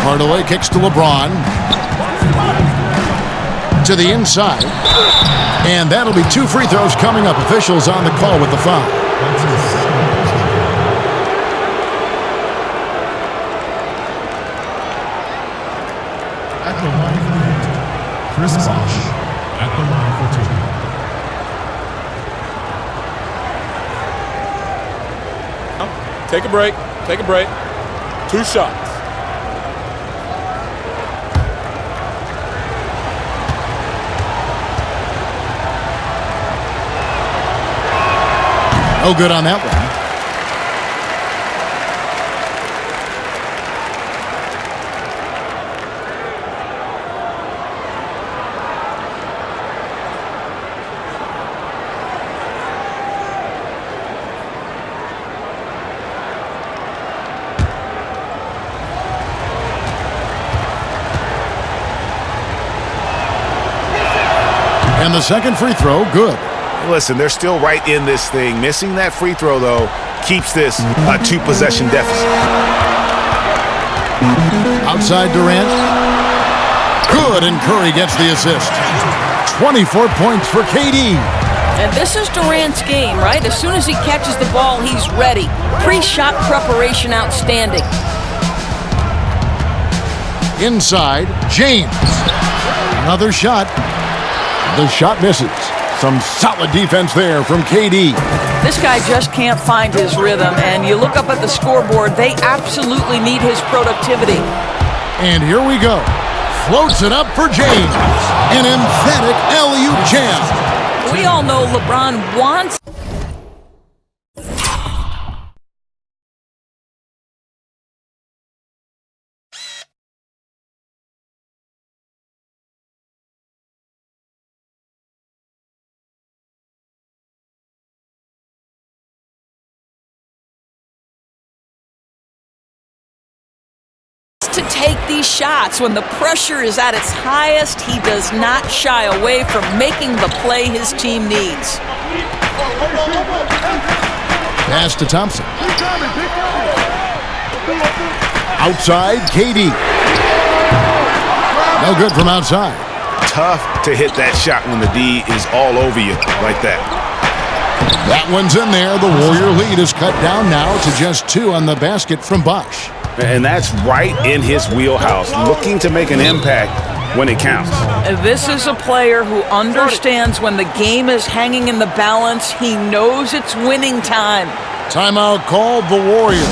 Hardaway kicks to LeBron. To the inside. And that'll be 2 free throws coming up. Officials on the call with the foul. At the line for the Chris Bosh. At the line for 2. Take a break. Take a break. 2 shots. No good on that one. And the second free throw, good. Listen, they're still right in this thing. Missing that free throw, though, keeps this a 2-possession deficit. Outside Durant. Good, and Curry gets the assist. 24 points for KD. And this is Durant's game, right? As soon as he catches the ball, he's ready. Pre-shot preparation outstanding. Inside, James. Another shot. The shot misses. Some solid defense there from KD. This guy just can't find his rhythm, and you look up at the scoreboard, they absolutely need his productivity. And here we go. Floats it up for James. An emphatic alley-oop jam. We all know LeBron wants... to take these shots. When the pressure is at its highest, he does not shy away from making the play his team needs. Pass to Thompson. Outside, KD. No good from outside. Tough to hit that shot when the D is all over you like that. That one's in there. The Warrior lead is cut down now to just 2 on the basket from Bosh. And that's right in his wheelhouse, looking to make an impact when it counts. This is a player who understands when the game is hanging in the balance. He knows it's winning time. Timeout called the Warriors.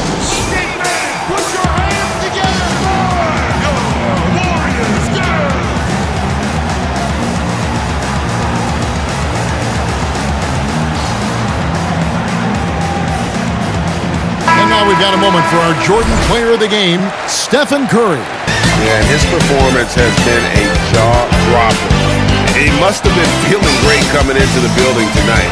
And now we've got a moment for our Jordan Player of the Game, Stephen Curry. Yeah, his performance has been a jaw-dropper. He must have been feeling great coming into the building tonight,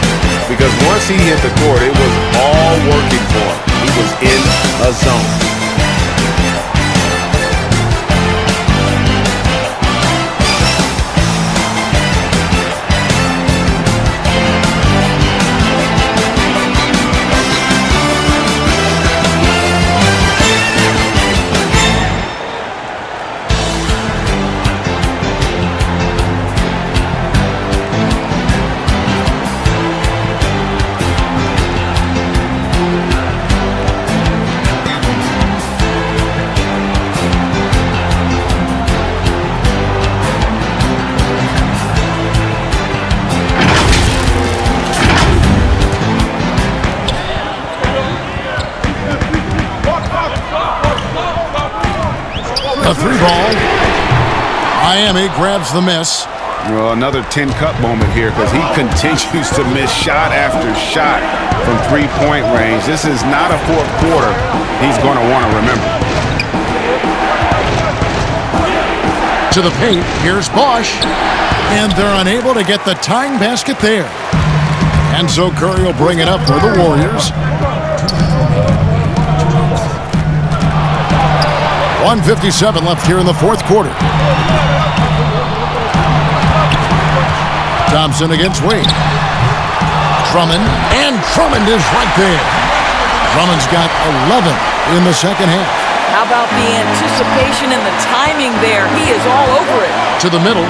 Because once he hit the court, it was all working for him. He was in a zone. A 3-ball. Miami grabs the miss. Well, another 10-cup moment here because he continues to miss shot after shot from three-point range. This is not a fourth quarter he's going to want to remember. To the paint, here's Bosh. And they're unable to get the tying basket there. And so Curry will bring it up for the Warriors. 1:57 left here in the fourth quarter. Thompson against Wade. Drummond, and Drummond is right there. Drummond's got 11 in the second half. How about the anticipation and the timing there? He is all over it. To the middle.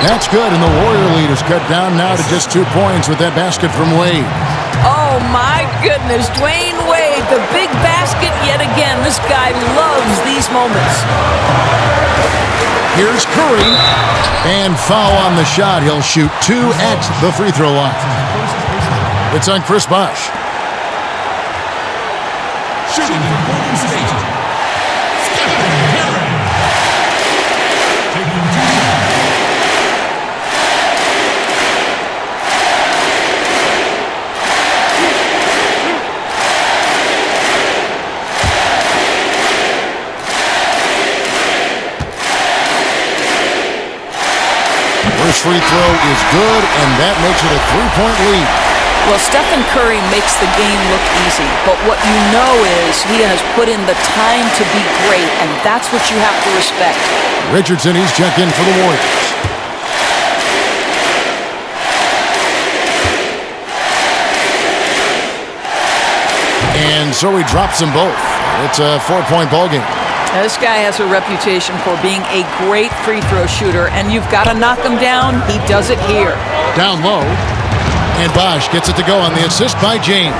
That's good, and the Warrior lead is cut down now to just 2 points with that basket from Wade. Oh, my goodness. Dwayne Wade, the big basket yet again. This guy loves these moments. Here's Curry. And foul on the shot. He'll shoot 2 at the free throw line. It's on Chris Bosh. Shooting from Golden State, Stephen Curry. Taking 2 shots. First free throw is good, and that makes it a 3-point lead. Well, Stephen Curry makes the game look easy, but what you know is he has put in the time to be great, and that's what you have to respect. Richardson, he's checked in for the Warriors. And so he drops them both. It's a 4-point ball game. Now, this guy has a reputation for being a great free throw shooter, and you've got to knock him down. He does it here. Down low. And Bosh gets it to go on the assist by James.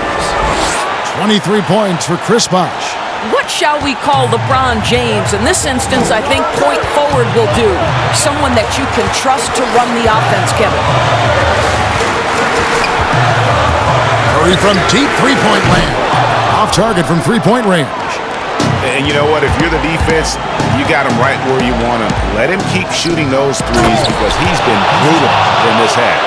23 points for Chris Bosh. What shall we call LeBron James? In this instance, I think point forward will do. Someone that you can trust to run the offense, Kevin. Curry from deep three-point land. Off target from three-point range. And you know what? If you're the defense, you got him right where you want him. Let him keep shooting those threes because he's been brutal in this half.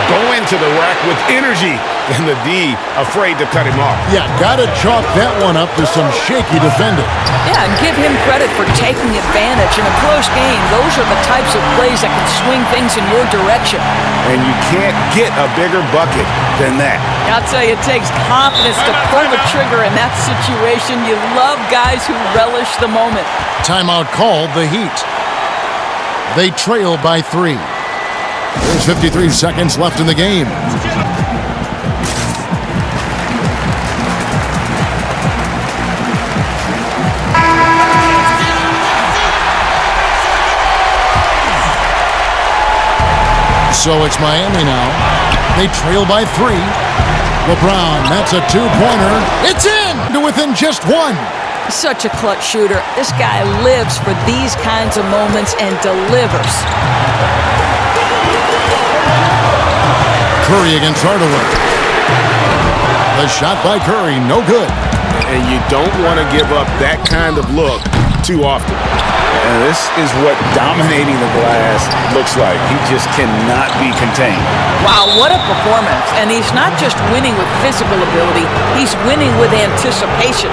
Go into the rack with energy, and the D afraid to cut him off. Yeah, got to chalk that one up to some shaky defending. Yeah, and give him credit for taking advantage. In a close game, those are the types of plays that can swing things in your direction. And you can't get a bigger bucket than that. I'll tell you, it takes confidence to pull the trigger in that situation. You love guys who relish the moment. Timeout called the Heat. They trail by 3. There's 53 seconds left in the game. So it's Miami now. They trail by 3. LeBron, that's a two-pointer. It's in to within just 1. Such a clutch shooter. This guy lives for these kinds of moments and delivers. Curry against Hardaway. The shot by Curry, no good. And you don't want to give up that kind of look too often. And this is what dominating the glass looks like. He just cannot be contained. Wow, what a performance. And he's not just winning with physical ability, he's winning with anticipation.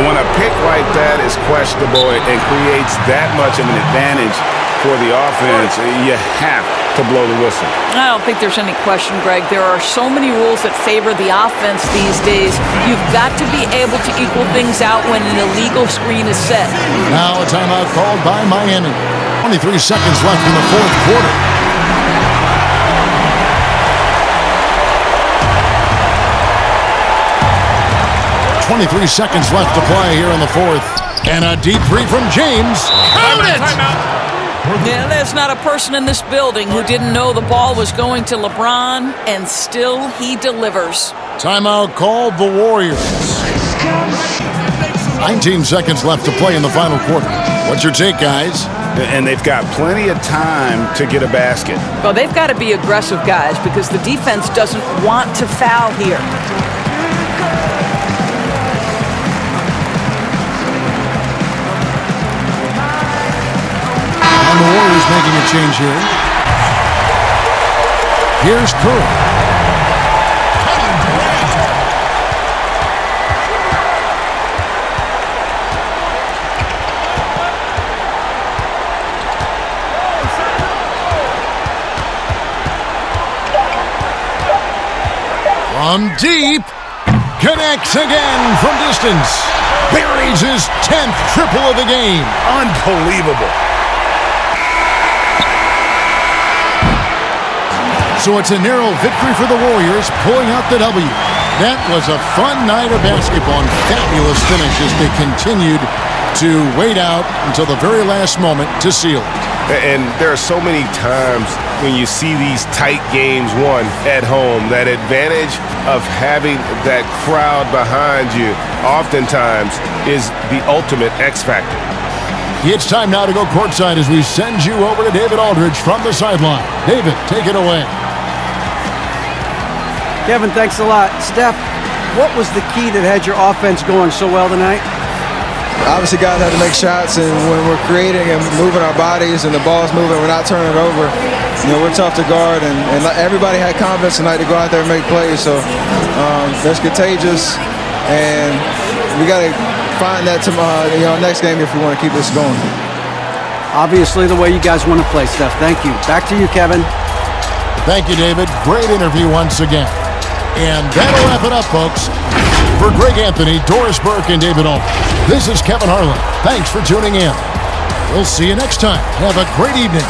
When a pick like that is questionable and creates that much of an advantage for the offense, you have to blow the whistle. I don't think there's any question, Greg. There are so many rules that favor the offense these days. You've got to be able to equal things out when an illegal screen is set. Now a timeout called by Miami. 23 seconds left in the fourth quarter. .23 seconds left to play here in the fourth. And a deep three from James. Count it! Yeah, there's not a person in this building who didn't know the ball was going to LeBron, and still he delivers. Timeout called the Warriors. 19 seconds left to play in the final quarter. What's your take, guys? And they've got plenty of time to get a basket. Well, they've got to be aggressive, guys, because the defense doesn't want to foul here. The Warriors making a change here. Here's Curry. From deep, connects again from distance. Buries his 10th triple of the game. Unbelievable. So it's a narrow victory for the Warriors, pulling out the W. That was a fun night of basketball and fabulous finish as they continued to wait out until the very last moment to seal it. And there are so many times when you see these tight games won at home, that advantage of having that crowd behind you oftentimes is the ultimate X factor. It's time now to go courtside as we send you over to David Aldridge from the sideline. David, take it away. Kevin, thanks a lot. Steph, what was the key that had your offense going so well tonight? Obviously, guys have to make shots, and when we're creating and moving our bodies and the ball's moving, we're not turning it over. You know, we're tough to guard, and everybody had confidence tonight to go out there and make plays. So that's contagious, and we got to find that next game if we want to keep this going. Obviously, the way you guys want to play, Steph. Thank you. Back to you, Kevin. Thank you, David. Great interview once again. And that'll wrap it up, folks. For Greg Anthony, Doris Burke, and David Aldridge, this is Kevin Harlan. Thanks for tuning in. We'll see you next time. Have a great evening.